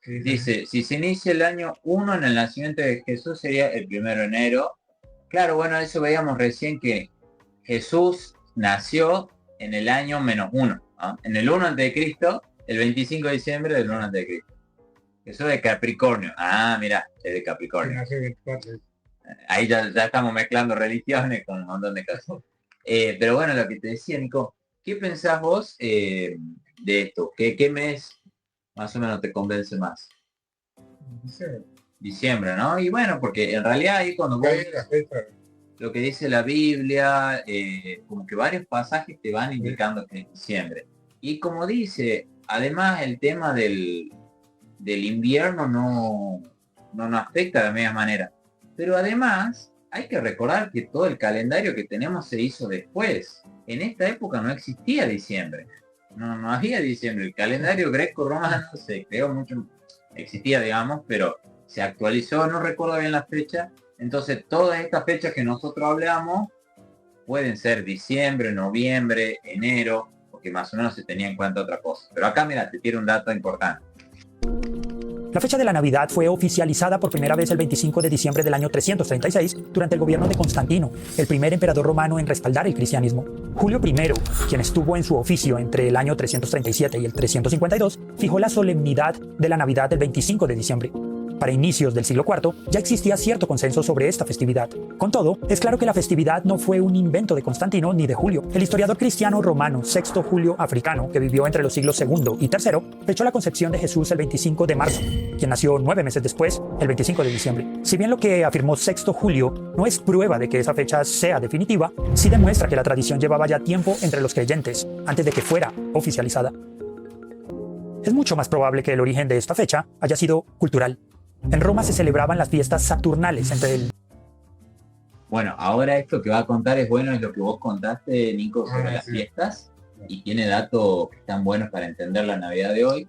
dice, si se inicia el año 1 en el nacimiento de Jesús sería el 1 de enero. Claro, bueno, eso veíamos recién que Jesús nació en el año -1, ¿no? En el 1 a.C., el 25 de diciembre del 1 a.C. Eso de Capricornio. Ah, mira, es de Capricornio. Ahí ya estamos mezclando religiones con un montón de cosas. Pero bueno, lo que te decía, Nico, ¿qué pensás vos de esto? ¿Qué mes más o menos te convence más? Diciembre, ¿no? Y bueno, porque en realidad ahí cuando vos lo que dice la Biblia, como que varios pasajes te van indicando que es diciembre. Y como dice, además el tema del invierno no nos afecta de la misma manera. Pero además hay que recordar que todo el calendario que tenemos se hizo después. En esta época no existía diciembre. No había diciembre. El calendario greco-romano se creó mucho, existía, digamos, pero se actualizó, no recuerdo bien la fecha. Entonces todas estas fechas que nosotros hablamos pueden ser diciembre, noviembre, enero, porque más o menos se tenía en cuenta otra cosa. Pero acá, mira, te tiro un dato importante. La fecha de la Navidad fue oficializada por primera vez el 25 de diciembre del año 336 durante el gobierno de Constantino, el primer emperador romano en respaldar el cristianismo. Julio I, quien estuvo en su oficio entre el año 337 y el 352, fijó la solemnidad de la Navidad del 25 de diciembre. Para inicios del siglo IV ya existía cierto consenso sobre esta festividad. Con todo, es claro que la festividad no fue un invento de Constantino ni de Julio. El historiador cristiano romano Sexto Julio Africano, que vivió entre los siglos II y III, fechó la concepción de Jesús el 25 de marzo, quien nació 9 meses después, el 25 de diciembre. Si bien lo que afirmó Sexto Julio no es prueba de que esa fecha sea definitiva, sí demuestra que la tradición llevaba ya tiempo entre los creyentes, antes de que fuera oficializada. Es mucho más probable que el origen de esta fecha haya sido cultural. En Roma se celebraban las fiestas saturnales entre el... Bueno, ahora esto que va a contar es bueno, es lo que vos contaste, Nico, sobre las fiestas, y tiene datos que están buenos para entender la Navidad de hoy.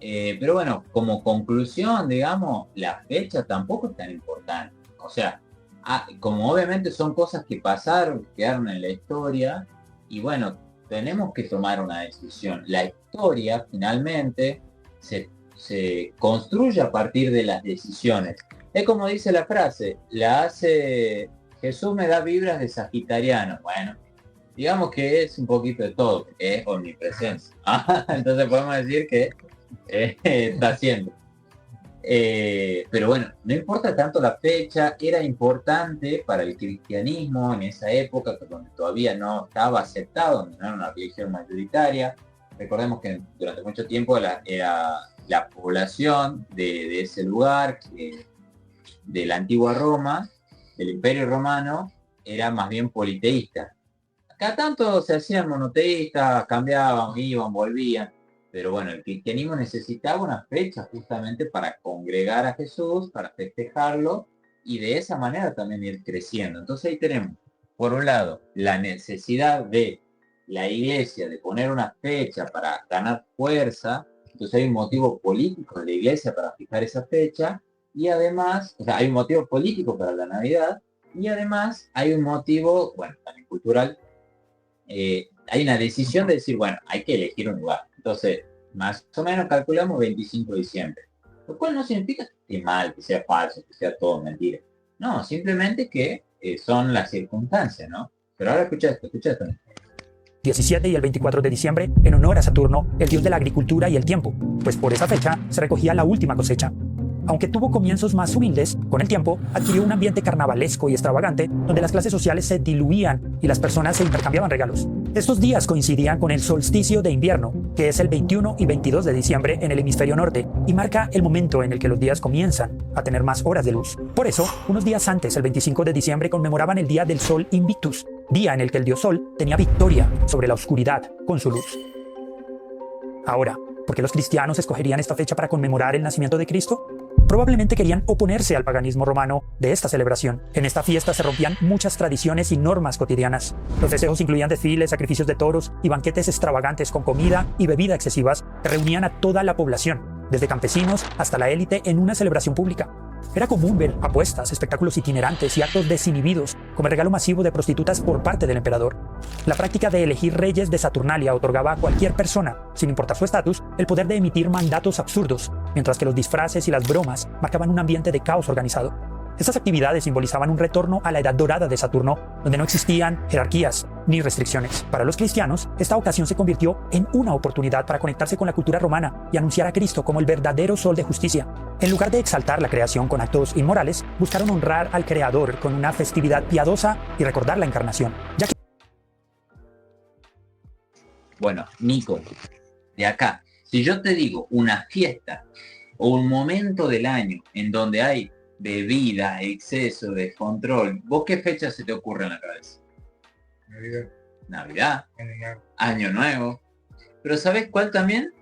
Pero bueno, como conclusión, digamos, la fecha tampoco es tan importante. O sea, como obviamente son cosas que pasaron, quedaron en la historia, y bueno, tenemos que tomar una decisión. La historia finalmente se construye a partir de las decisiones. Es como dice la frase, la hace Jesús me da vibras de sagitariano. Bueno, digamos que es un poquito de todo, porque es omnipresencia. Entonces podemos decir que está haciendo. Pero bueno, no importa tanto la fecha, era importante para el cristianismo en esa época, donde todavía no estaba aceptado, donde no era una religión mayoritaria. Recordemos que durante mucho tiempo era la población de ese lugar, de la antigua Roma, del Imperio Romano, era más bien politeísta. Acá tanto se hacían monoteístas, cambiaban, iban, volvían, pero bueno, el cristianismo necesitaba una fecha justamente para congregar a Jesús, para festejarlo, y de esa manera también ir creciendo. Entonces ahí tenemos, por un lado, la necesidad de la iglesia de poner una fecha para ganar fuerza. Entonces hay un motivo político de la iglesia para fijar esa fecha, y además, o sea, hay un motivo político para la Navidad, y además hay un motivo, bueno, también cultural, hay una decisión de decir, bueno, hay que elegir un lugar. Entonces, más o menos calculamos 25 de diciembre, lo cual no significa que esté mal, que sea falso, que sea todo mentira. No, simplemente que son las circunstancias, ¿no? Pero ahora escucha esto. 17 y el 24 de diciembre, en honor a Saturno, el dios de la agricultura y el tiempo, pues por esa fecha se recogía la última cosecha. Aunque tuvo comienzos más humildes, con el tiempo adquirió un ambiente carnavalesco y extravagante donde las clases sociales se diluían y las personas se intercambiaban regalos. Estos días coincidían con el solsticio de invierno, que es el 21 y 22 de diciembre en el hemisferio norte, y marca el momento en el que los días comienzan a tener más horas de luz. Por eso, unos días antes, el 25 de diciembre, conmemoraban el Día del Sol Invictus, día en el que el dios Sol tenía victoria sobre la oscuridad con su luz. Ahora, ¿por qué los cristianos escogerían esta fecha para conmemorar el nacimiento de Cristo? Probablemente querían oponerse al paganismo romano de esta celebración. En esta fiesta se rompían muchas tradiciones y normas cotidianas. Los festejos incluían desfiles, sacrificios de toros y banquetes extravagantes con comida y bebida excesivas que reunían a toda la población, desde campesinos hasta la élite, en una celebración pública. Era común ver apuestas, espectáculos itinerantes y actos desinhibidos, como el regalo masivo de prostitutas por parte del emperador. La práctica de elegir reyes de Saturnalia otorgaba a cualquier persona, sin importar su estatus, el poder de emitir mandatos absurdos, mientras que los disfraces y las bromas marcaban un ambiente de caos organizado. Estas actividades simbolizaban un retorno a la edad dorada de Saturno, donde no existían jerarquías ni restricciones. Para los cristianos, esta ocasión se convirtió en una oportunidad para conectarse con la cultura romana y anunciar a Cristo como el verdadero sol de justicia. En lugar de exaltar la creación con actos inmorales, buscaron honrar al Creador con una festividad piadosa y recordar la encarnación, ya que... Bueno, Nico, de acá, si yo te digo una fiesta o un momento del año en donde hay bebida, exceso, descontrol, ¿vos qué fecha se te ocurre en la cabeza? Navidad, Navidad, animal. Año Nuevo. Pero ¿sabés cuál también?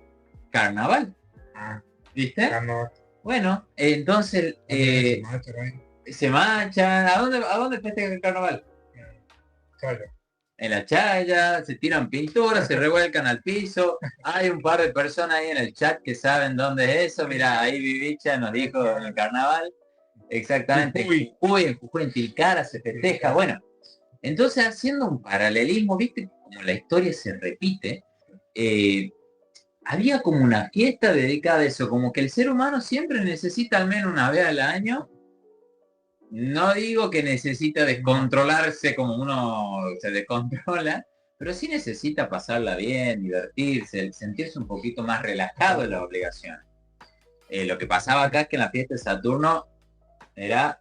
Carnaval. Ah, ¿Viste? carnaval. Bueno, entonces Se marchan ahí. se marchan. ¿A dónde festejan el carnaval? Calla. En la chaya, se tiran pinturas, se revuelcan al piso. Hay un par de personas ahí en el chat que saben dónde es eso. Mira, ahí Vivicha nos dijo en el carnaval. Exactamente. Jujuy. En Jujuy, en Tilcara se festeja. Bueno, entonces haciendo un paralelismo, viste, como la historia se repite, había como una fiesta dedicada a eso, como que el ser humano siempre necesita al menos una vez al año. No digo que necesita descontrolarse como uno se descontrola, pero sí necesita pasarla bien, divertirse, sentirse un poquito más relajado en las obligaciones. Lo que pasaba acá es que en la fiesta de Saturno era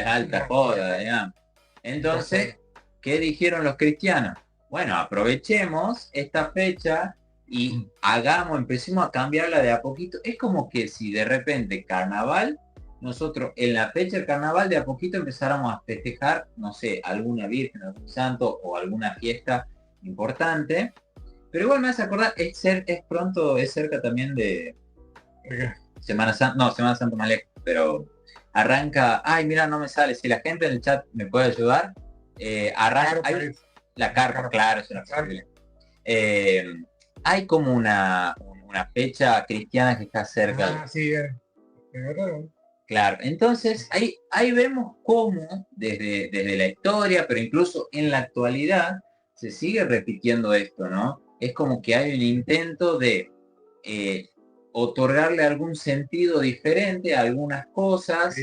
alta joda, digamos. Entonces, ¿qué dijeron los cristianos? Bueno, aprovechemos esta fecha y empecemos a cambiarla de a poquito. Es como que si de repente carnaval, nosotros en la fecha del carnaval de a poquito empezáramos a festejar, no sé, alguna virgen, algún santo o alguna fiesta importante. Pero igual me hace acordar, es cerca también de Semana Santa, no, Semana Santa más lejos, pero arranca, ay mira, no me sale, si la gente en el chat me puede ayudar, arranca, la carpa, claro, es una posible. Hay como una fecha cristiana que está cerca. Ah, sí, Claro, entonces ahí vemos cómo desde la historia, pero incluso en la actualidad, se sigue repitiendo esto, ¿no? Es como que hay un intento de otorgarle algún sentido diferente a algunas cosas.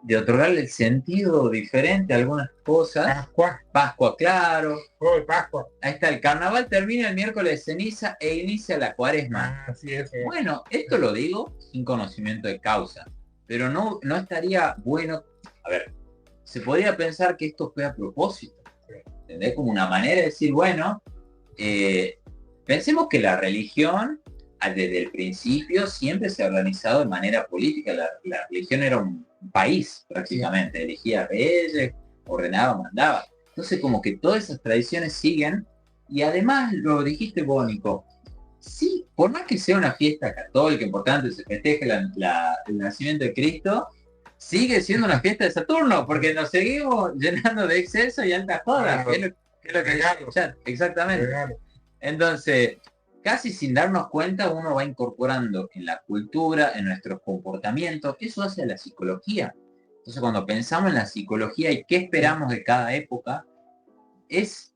De otorgarle el sentido diferente a algunas cosas. Pascua, claro. Pascua. Ahí está, el carnaval termina el miércoles de ceniza e inicia la cuaresma. Así es. Bueno, esto lo digo sin conocimiento de causa, pero no estaría bueno. A ver, se podría pensar que esto fue a propósito, ¿entendés? Como una manera de decir, bueno, pensemos que la religión desde el principio siempre se ha organizado de manera política. La religión era un país prácticamente, elegía reyes, ordenaba, mandaba. Entonces como que todas esas tradiciones siguen, y además lo dijiste vos, Nico, sí, por más que sea una fiesta católica importante, se festeje el nacimiento de Cristo, sigue siendo una fiesta de Saturno, porque nos seguimos llenando de exceso y alta joda, que es lo que dice el chat. Exactamente. Entonces, casi sin darnos cuenta, uno va incorporando en la cultura, en nuestros comportamientos. Eso hace la psicología. Entonces, cuando pensamos en la psicología y qué esperamos de cada época, es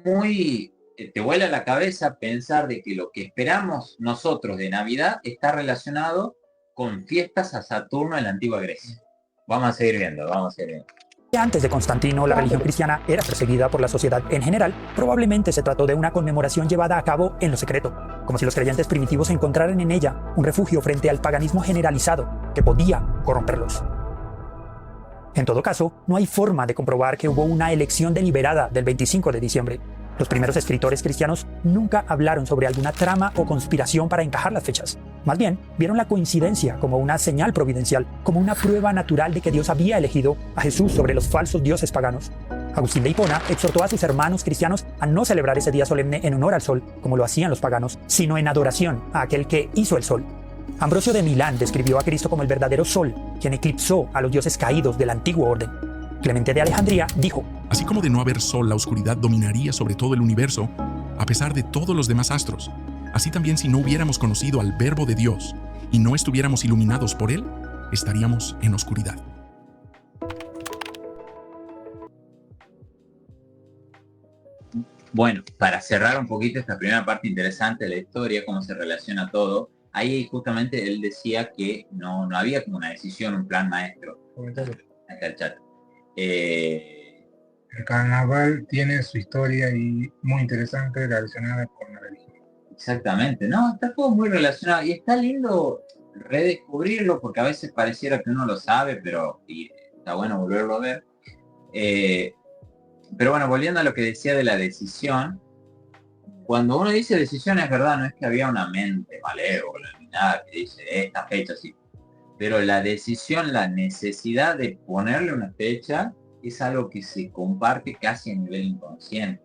muy... te vuela la cabeza pensar de que lo que esperamos nosotros de Navidad está relacionado con fiestas a Saturno en la antigua Grecia. Vamos a seguir viendo, vamos a seguir viendo. Antes de Constantino, la religión cristiana era perseguida por la sociedad en general. Probablemente se trató de una conmemoración llevada a cabo en lo secreto, como si los creyentes primitivos encontraran en ella un refugio frente al paganismo generalizado que podía corromperlos. En todo caso, no hay forma de comprobar que hubo una elección deliberada del 25 de diciembre. Los primeros escritores cristianos nunca hablaron sobre alguna trama o conspiración para encajar las fechas. Más bien, vieron la coincidencia como una señal providencial, como una prueba natural de que Dios había elegido a Jesús sobre los falsos dioses paganos. Agustín de Hipona exhortó a sus hermanos cristianos a no celebrar ese día solemne en honor al sol, como lo hacían los paganos, sino en adoración a aquel que hizo el sol. Ambrosio de Milán describió a Cristo como el verdadero sol, quien eclipsó a los dioses caídos del antiguo orden. Clemente de Alejandría dijo: así como de no haber sol, la oscuridad dominaría sobre todo el universo, a pesar de todos los demás astros. Así también, si no hubiéramos conocido al Verbo de Dios y no estuviéramos iluminados por él, estaríamos en oscuridad. Bueno, para cerrar un poquito esta primera parte interesante de la historia, cómo se relaciona todo, ahí justamente él decía que no había como una decisión, un plan maestro. Comentario. Acá está el chat. El carnaval tiene su historia y muy interesante relacionada con la religión. Exactamente, no, está todo muy relacionado y está lindo redescubrirlo porque a veces pareciera que uno lo sabe, pero está bueno volverlo a ver. Pero bueno, volviendo a lo que decía de la decisión, cuando uno dice decisión es verdad, no es que había una mente malévola ni nada que dice esta fecha sí, pero la decisión, la necesidad de ponerle una fecha es algo que se comparte casi a nivel inconsciente.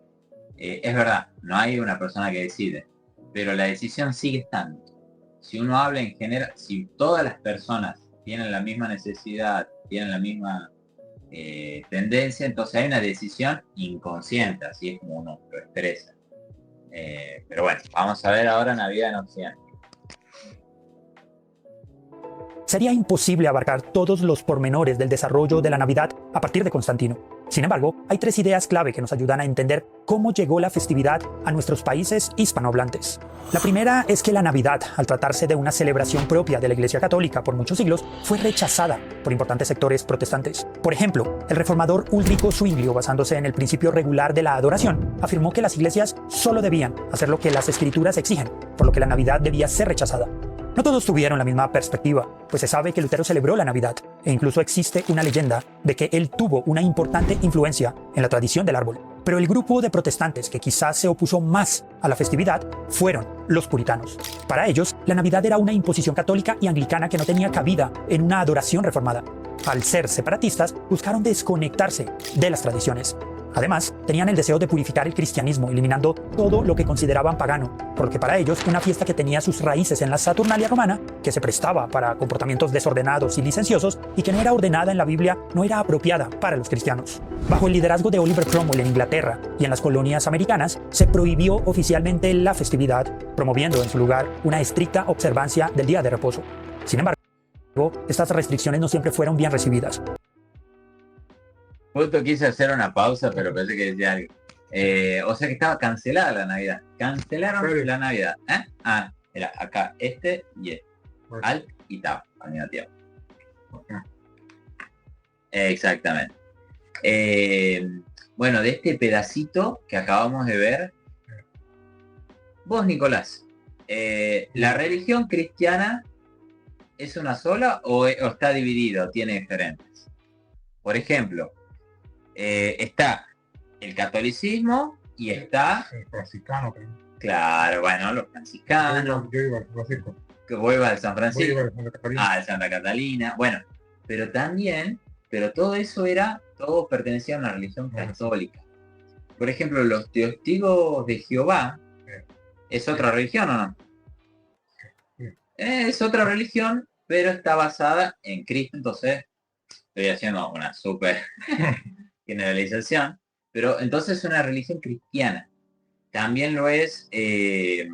Es verdad, no hay una persona que decide, pero la decisión sigue estando. Si uno habla en general, si todas las personas tienen la misma necesidad, tienen la misma tendencia, entonces hay una decisión inconsciente, así es como uno lo expresa. Pero bueno, vamos a ver ahora Navidad en Occidente. Sería imposible abarcar todos los pormenores del desarrollo de la Navidad a partir de Constantino. Sin embargo, hay tres ideas clave que nos ayudan a entender cómo llegó la festividad a nuestros países hispanohablantes. La primera es que la Navidad, al tratarse de una celebración propia de la Iglesia Católica por muchos siglos, fue rechazada por importantes sectores protestantes. Por ejemplo, el reformador Ulrico Zwinglio, basándose en el principio regular de la adoración, afirmó que las iglesias solo debían hacer lo que las escrituras exigen, por lo que la Navidad debía ser rechazada. No todos tuvieron la misma perspectiva, pues se sabe que Lutero celebró la Navidad, e incluso existe una leyenda de que él tuvo una importante influencia en la tradición del árbol. Pero el grupo de protestantes que quizás se opuso más a la festividad fueron los puritanos. Para ellos, la Navidad era una imposición católica y anglicana que no tenía cabida en una adoración reformada. Al ser separatistas, buscaron desconectarse de las tradiciones. Además, tenían el deseo de purificar el cristianismo, eliminando todo lo que consideraban pagano, porque para ellos una fiesta que tenía sus raíces en la Saturnalia romana, que se prestaba para comportamientos desordenados y licenciosos, y que no era ordenada en la Biblia, no era apropiada para los cristianos. Bajo el liderazgo de Oliver Cromwell en Inglaterra y en las colonias americanas, se prohibió oficialmente la festividad, promoviendo en su lugar una estricta observancia del día de reposo. Sin embargo, estas restricciones no siempre fueron bien recibidas. Justo quise hacer una pausa, pero pensé que decía algo. O sea que estaba cancelada la Navidad. Cancelaron la Navidad. Era acá este y este. Alt y Tab al mismo tiempo. Exactamente. Bueno, de este pedacito que acabamos de ver, vos, Nicolás, ¿la religión cristiana es una sola o está dividida o tiene diferentes? Por ejemplo, está el catolicismo y está El franciscano. claro, bueno, los franciscanos, Yo iba al Francisco. que vuelva de San Yo iba Francisco, al Santa Catarina. de Santa Catalina, bueno, pero todo eso todo pertenecía a una religión católica. Por ejemplo, los testigos de Jehová, ¿es otra religión o no? Es otra religión, pero está basada en Cristo, entonces estoy haciendo una súper generalización, pero entonces es una religión cristiana. También lo es... ¿Qué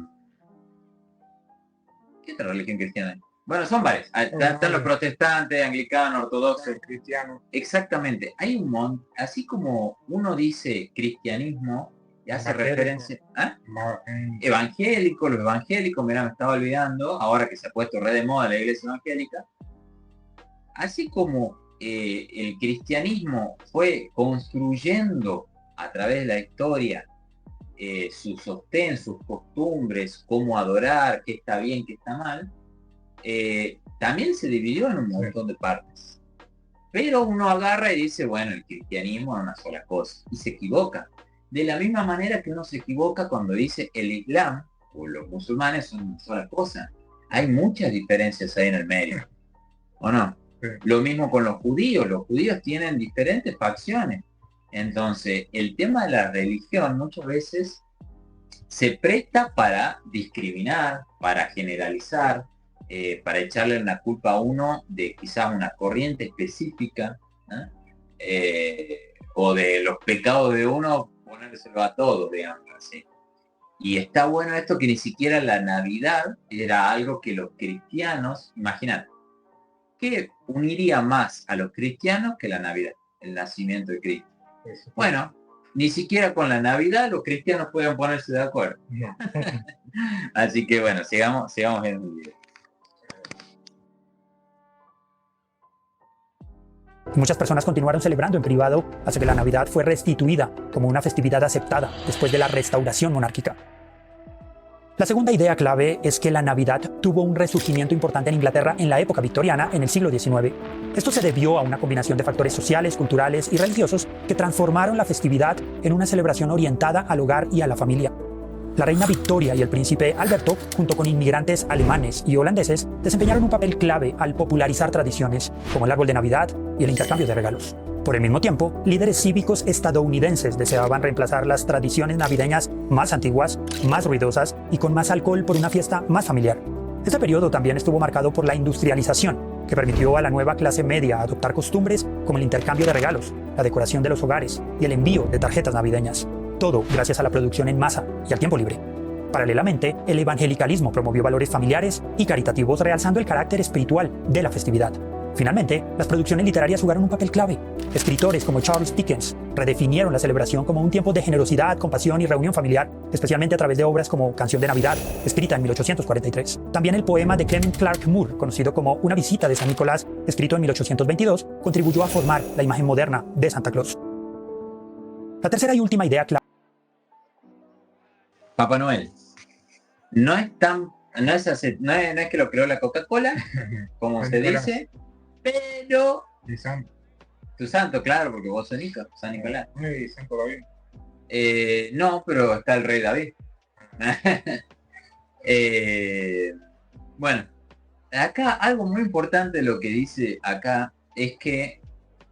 otra religión cristiana? Bueno, son varias. Están los protestantes, anglicanos, ortodoxos, Cristiano. Exactamente. Hay un montón, así como uno dice cristianismo y hace Evangélico. referencia a evangélico, los evangélicos, mira, me estaba olvidando, ahora que se ha puesto re de moda la iglesia evangélica, así como el cristianismo fue construyendo a través de la historia su sostén, sus costumbres, cómo adorar, qué está bien, qué está mal, también se dividió en un montón de partes. Pero uno agarra y dice, bueno, el cristianismo es una sola cosa, y se equivoca. De la misma manera que uno se equivoca cuando dice el Islam o los musulmanes son una sola cosa. Hay muchas diferencias ahí en el medio, ¿o no? Sí. Lo mismo con los judíos tienen diferentes facciones. Entonces, el tema de la religión muchas veces se presta para discriminar, para generalizar, para echarle una culpa a uno de quizás una corriente específica, ¿no? O de los pecados de uno, ponérselo a todos, digamos así. Y está bueno esto que ni siquiera la Navidad era algo que los cristianos, imagínate, ¿qué uniría más a los cristianos que la Navidad? El nacimiento de Cristo. Eso. Bueno, ni siquiera con la Navidad los cristianos pueden ponerse de acuerdo. No. Así que bueno, sigamos viendo el video. Muchas personas continuaron celebrando en privado hasta que la Navidad fue restituida como una festividad aceptada después de la restauración monárquica. La segunda idea clave es que la Navidad tuvo un resurgimiento importante en Inglaterra en la época victoriana en el siglo XIX. Esto se debió a una combinación de factores sociales, culturales y religiosos que transformaron la festividad en una celebración orientada al hogar y a la familia. La reina Victoria y el príncipe Alberto, junto con inmigrantes alemanes y holandeses, desempeñaron un papel clave al popularizar tradiciones como el árbol de Navidad y el intercambio de regalos. Por el mismo tiempo, líderes cívicos estadounidenses deseaban reemplazar las tradiciones navideñas más antiguas, más ruidosas y con más alcohol por una fiesta más familiar. Este periodo también estuvo marcado por la industrialización, que permitió a la nueva clase media adoptar costumbres como el intercambio de regalos, la decoración de los hogares y el envío de tarjetas navideñas. Todo gracias a la producción en masa y al tiempo libre. Paralelamente, el evangelicalismo promovió valores familiares y caritativos, realzando el carácter espiritual de la festividad. Finalmente, las producciones literarias jugaron un papel clave. Escritores como Charles Dickens redefinieron la celebración como un tiempo de generosidad, compasión y reunión familiar, especialmente a través de obras como Canción de Navidad, escrita en 1843. También el poema de Clement Clarke Moore, conocido como Una visita de San Nicolás, escrito en 1822, contribuyó a formar la imagen moderna de Santa Claus. La tercera y última idea clave. Papá Noel no es que lo creó la Coca-Cola, como se dice, pero Y Santo. tu santo, claro, porque vos sos San Nicolás. Y Santo David. No, pero está el rey David. Bueno, acá algo muy importante de lo que dice acá es que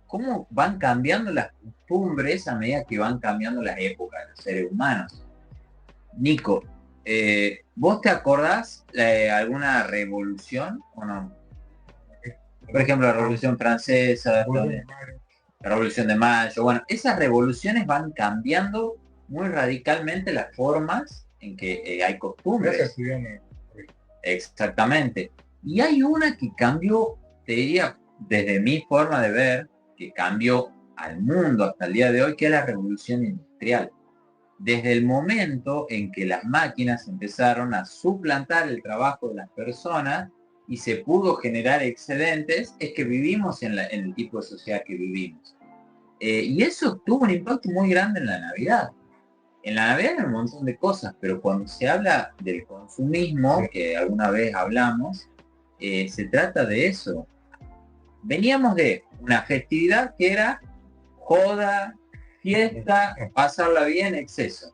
cómo van cambiando las costumbres a medida que van cambiando las épocas de los seres humanos. Nico, ¿vos te acordás de alguna revolución o no? Por ejemplo, la Revolución Francesa, la Revolución de Mayo. Bueno, esas revoluciones van cambiando muy radicalmente las formas en que hay costumbres. Exactamente. Y hay una que cambió, te diría, desde mi forma de ver, que cambió al mundo hasta el día de hoy, que es la Revolución Industrial. Desde el momento en que las máquinas empezaron a suplantar el trabajo de las personas y se pudo generar excedentes, es que vivimos en el tipo de sociedad que vivimos. Y eso tuvo un impacto muy grande en la Navidad. En la Navidad hay un montón de cosas, pero cuando se habla del consumismo, que alguna vez hablamos, se trata de eso. Veníamos de una festividad que era joda, fiesta, pasarla bien, exceso,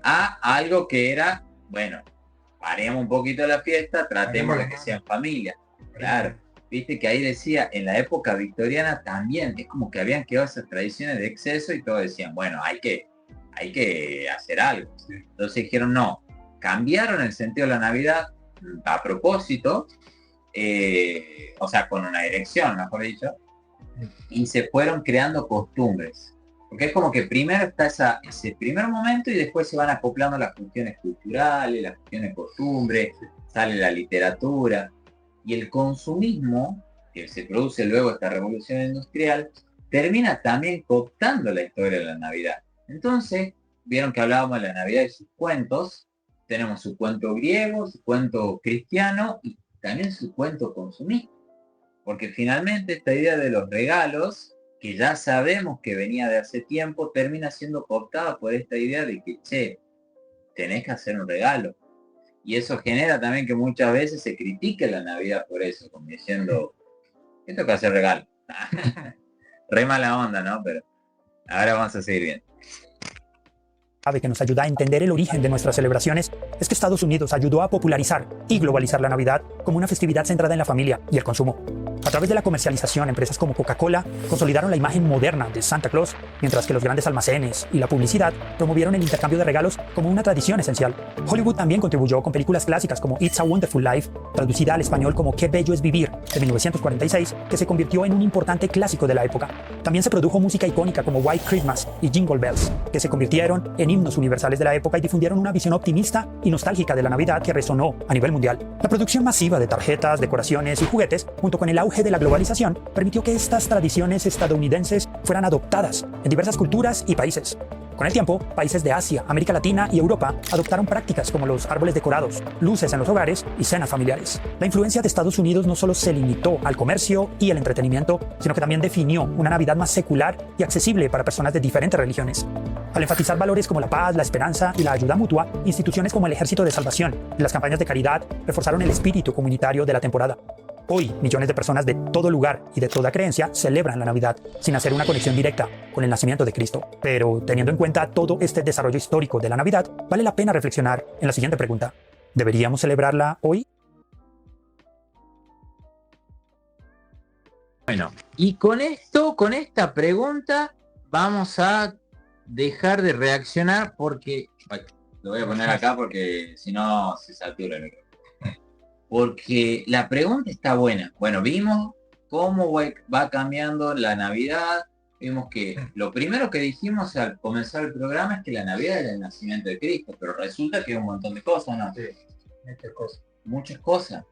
a algo que era, bueno, paremos un poquito la fiesta, tratemos de que sea en familia. Claro, viste que ahí decía, en la época victoriana también, es como que habían quedado esas tradiciones de exceso y todos decían, bueno, hay que hacer algo. Entonces dijeron, no, cambiaron el sentido de la Navidad a propósito, o sea, con una dirección, mejor dicho, y se fueron creando costumbres. Porque es como que primero está ese primer momento y después se van acoplando las cuestiones culturales, las cuestiones de costumbre, sale la literatura. Y el consumismo, que se produce luego esta revolución industrial, termina también cooptando la historia de la Navidad. Entonces, vieron que hablábamos de la Navidad y sus cuentos. Tenemos su cuento griego, su cuento cristiano y también su cuento consumista. Porque finalmente esta idea de los regalos, que ya sabemos que venía de hace tiempo, termina siendo cooptada por esta idea de que, che, tenés que hacer un regalo. Y eso genera también que muchas veces se critique la Navidad por eso, como diciendo, ¿qué toca hacer regalo? Re mala onda, ¿no? Pero ahora vamos a seguir viendo. Clave que nos ayuda a entender el origen de nuestras celebraciones es que Estados Unidos ayudó a popularizar y globalizar la Navidad como una festividad centrada en la familia y el consumo. A través de la comercialización, empresas como Coca-Cola consolidaron la imagen moderna de Santa Claus, mientras que los grandes almacenes y la publicidad promovieron el intercambio de regalos como una tradición esencial. Hollywood también contribuyó con películas clásicas como It's a Wonderful Life, traducida al español como Qué bello es vivir, de 1946, que se convirtió en un importante clásico de la época. También se produjo música icónica como White Christmas y Jingle Bells, que se convirtieron en himnos universales de la época y difundieron una visión optimista y nostálgica de la Navidad que resonó a nivel mundial. La producción masiva de tarjetas, decoraciones y juguetes, junto con el auge de la globalización, permitió que estas tradiciones estadounidenses fueran adoptadas en diversas culturas y países. Con el tiempo, países de Asia, América Latina y Europa adoptaron prácticas como los árboles decorados, luces en los hogares y cenas familiares. La influencia de Estados Unidos no solo se limitó al comercio y el entretenimiento, sino que también definió una Navidad más secular y accesible para personas de diferentes religiones. Al enfatizar valores como la paz, la esperanza y la ayuda mutua, instituciones como el Ejército de Salvación y las campañas de caridad reforzaron el espíritu comunitario de la temporada. Hoy, millones de personas de todo lugar y de toda creencia celebran la Navidad sin hacer una conexión directa con el nacimiento de Cristo. Pero teniendo en cuenta todo este desarrollo histórico de la Navidad, vale la pena reflexionar en la siguiente pregunta. ¿Deberíamos celebrarla hoy? Bueno, y con esta pregunta, vamos a dejar de reaccionar porque... Lo voy a poner acá porque si no se satura el micrófono. Porque la pregunta está buena. Bueno, vimos cómo va cambiando la Navidad. Vimos que lo primero que dijimos al comenzar el programa es que la Navidad era el nacimiento de Cristo, pero resulta que hay un montón de cosas, ¿no? Sí, muchas cosas. Muchas cosas.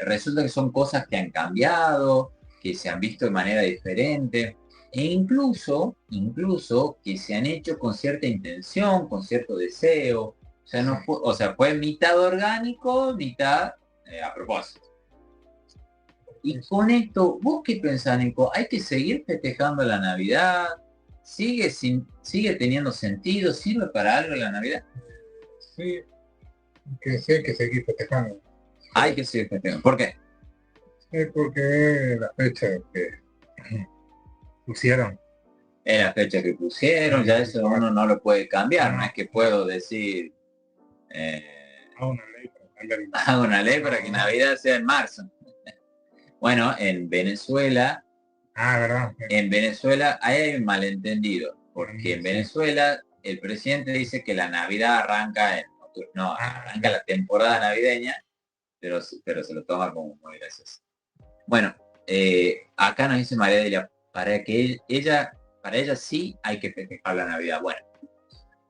Resulta que son cosas que han cambiado, que se han visto de manera diferente, e incluso que se han hecho con cierta intención, con cierto deseo. O sea, fue mitad orgánico, mitad a propósito. Y con esto, ¿vos qué pensás, Nico? ¿Hay que seguir festejando la Navidad? ¿Sigue teniendo sentido? ¿Sirve para algo la Navidad? Sí, sí hay que seguir festejando. Hay que seguir festejando. ¿Por qué? Sí, porque la fecha que pusieron. Es la fecha que pusieron, ya eso uno no lo puede cambiar. No es que puedo decir... hago una ley para que Navidad sea en marzo. Bueno, en Venezuela, ¿verdad? En Venezuela hay un malentendido, porque en Venezuela el presidente dice que la Navidad arranca arranca la temporada navideña, pero se lo toma como muy gracioso. Bueno, acá nos dice María Delia, para ella sí hay que festejar la Navidad. Bueno,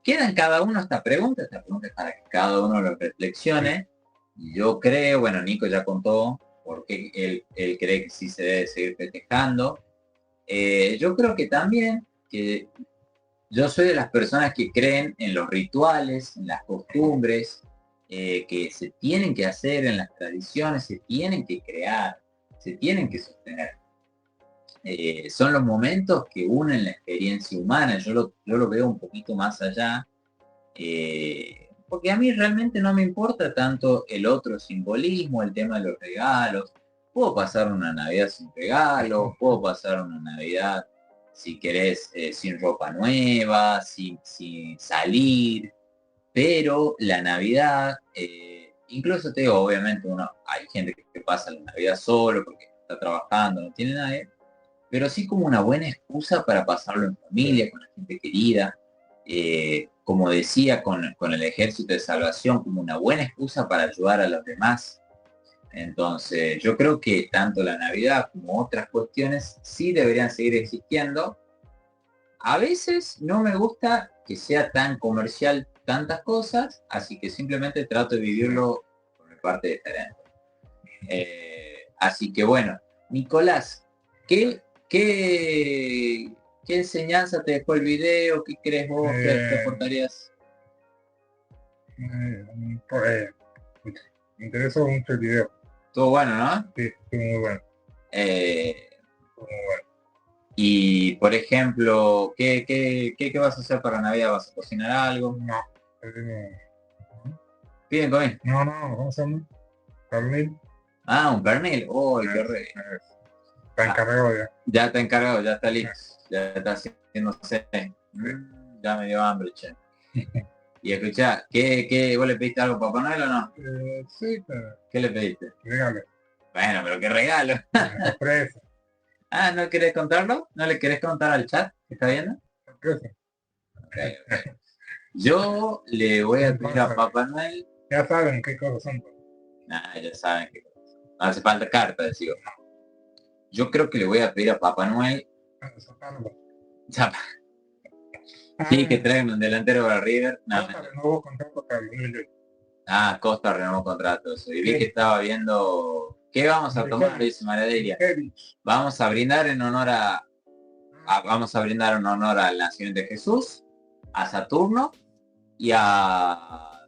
queda en cada uno esta pregunta es para que cada uno lo reflexione. Yo creo, bueno, Nico ya contó por qué él cree que sí se debe seguir festejando. Yo creo que también, que yo soy de las personas que creen en los rituales, en las costumbres, que se tienen que hacer, en las tradiciones, se tienen que crear, se tienen que sostener. Son los momentos que unen la experiencia humana. Yo lo veo un poquito más allá, porque a mí realmente no me importa tanto el otro simbolismo, el tema de los regalos. Puedo pasar una Navidad sin regalos, puedo pasar una Navidad, si querés, sin ropa nueva, sin salir, pero la Navidad, incluso te digo, obviamente hay gente que pasa la Navidad solo porque está trabajando, no tiene nadie, pero sí como una buena excusa para pasarlo en familia, con la gente querida, como decía, con el Ejército de Salvación, como una buena excusa para ayudar a los demás. Entonces, yo creo que tanto la Navidad como otras cuestiones sí deberían seguir existiendo. A veces no me gusta que sea tan comercial tantas cosas, así que simplemente trato de vivirlo por mi parte diferente. Así que bueno, Nicolás, ¿qué enseñanza te dejó el video? ¿Qué crees vos que aportarías? Me interesó mucho el video. Todo bueno, ¿no? Sí, estuvo muy bueno. Como bueno, Y por ejemplo, ¿qué vas a hacer para Navidad? ¿Vas a cocinar algo? no, eh, ¿Piden comida? no, ¿cómo se llama? Pernil. Ah, un pernil. Oh, qué re. Está encargado ya. Ya está encargado, ya está listo. Ya está haciéndose. Ya me dio hambre, che. Y escuchá, vos le pediste algo a Papá Noel o no? Sí, pero ¿Qué le pediste? regalo. Bueno, pero qué regalo. Sorpresa, Ah, ¿no querés contarlo? ¿No le querés contar al chat que está viendo? sorpresa. Ok. Yo le voy a pedir a Papá Noel. Ya saben qué cosas son. Nah, ya saben que no hace falta carta, decimos. Yo creo que le voy a pedir a Papá Noel. Ya, sí, que traigan un delantero para River. No, Costa renovó contrato para el 2008. Costa renovó contrato. Eso. Y vi que estaba viendo. ¿Qué vamos a tomar? Dice Maradelia. Vamos a brindar en honor vamos a brindar en honor al nacimiento de Jesús, a Saturno y a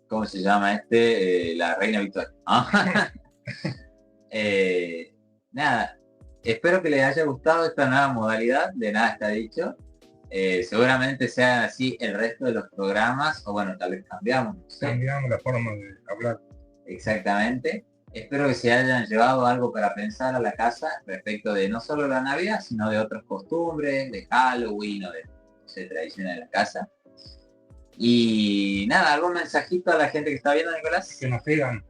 ¿cómo se llama la reina Victoria? Nada, espero que les haya gustado esta nueva modalidad, de nada está dicho. Seguramente sean así el resto de los programas, o bueno, tal vez cambiamos, no sé. Cambiamos la forma de hablar. Exactamente. Espero que se hayan llevado algo para pensar a la casa respecto de no solo la Navidad, sino de otras costumbres, de Halloween o de no sé, tradiciones de la casa. Y nada, algún mensajito a la gente que está viendo, Nicolás. Que nos sigan.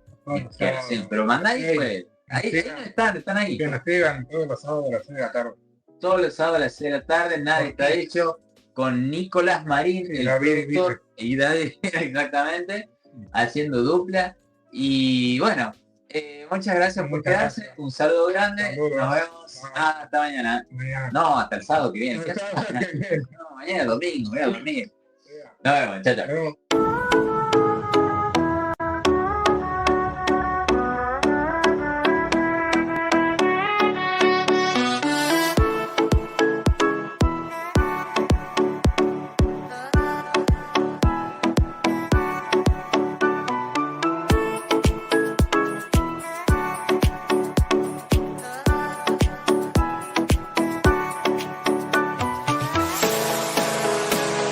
Sí, pero manda ahí, pues. Ahí están ahí. Que nos sigan todos los sábados a las 6 de la tarde. Todos los sábados a las 6 de la tarde, nadie está hecho, con Nicolás Marín, Y el David productor, y David, exactamente, haciendo dupla. Y bueno, muchas gracias por Muchas quedarse, gracias. un saludo grande, Saludos. nos vemos hasta mañana. Mañana. No, hasta el sábado que viene. El sábado que viene. No, mañana domingo, voy a dormir. Nos vemos, chao, chao. Nos vemos.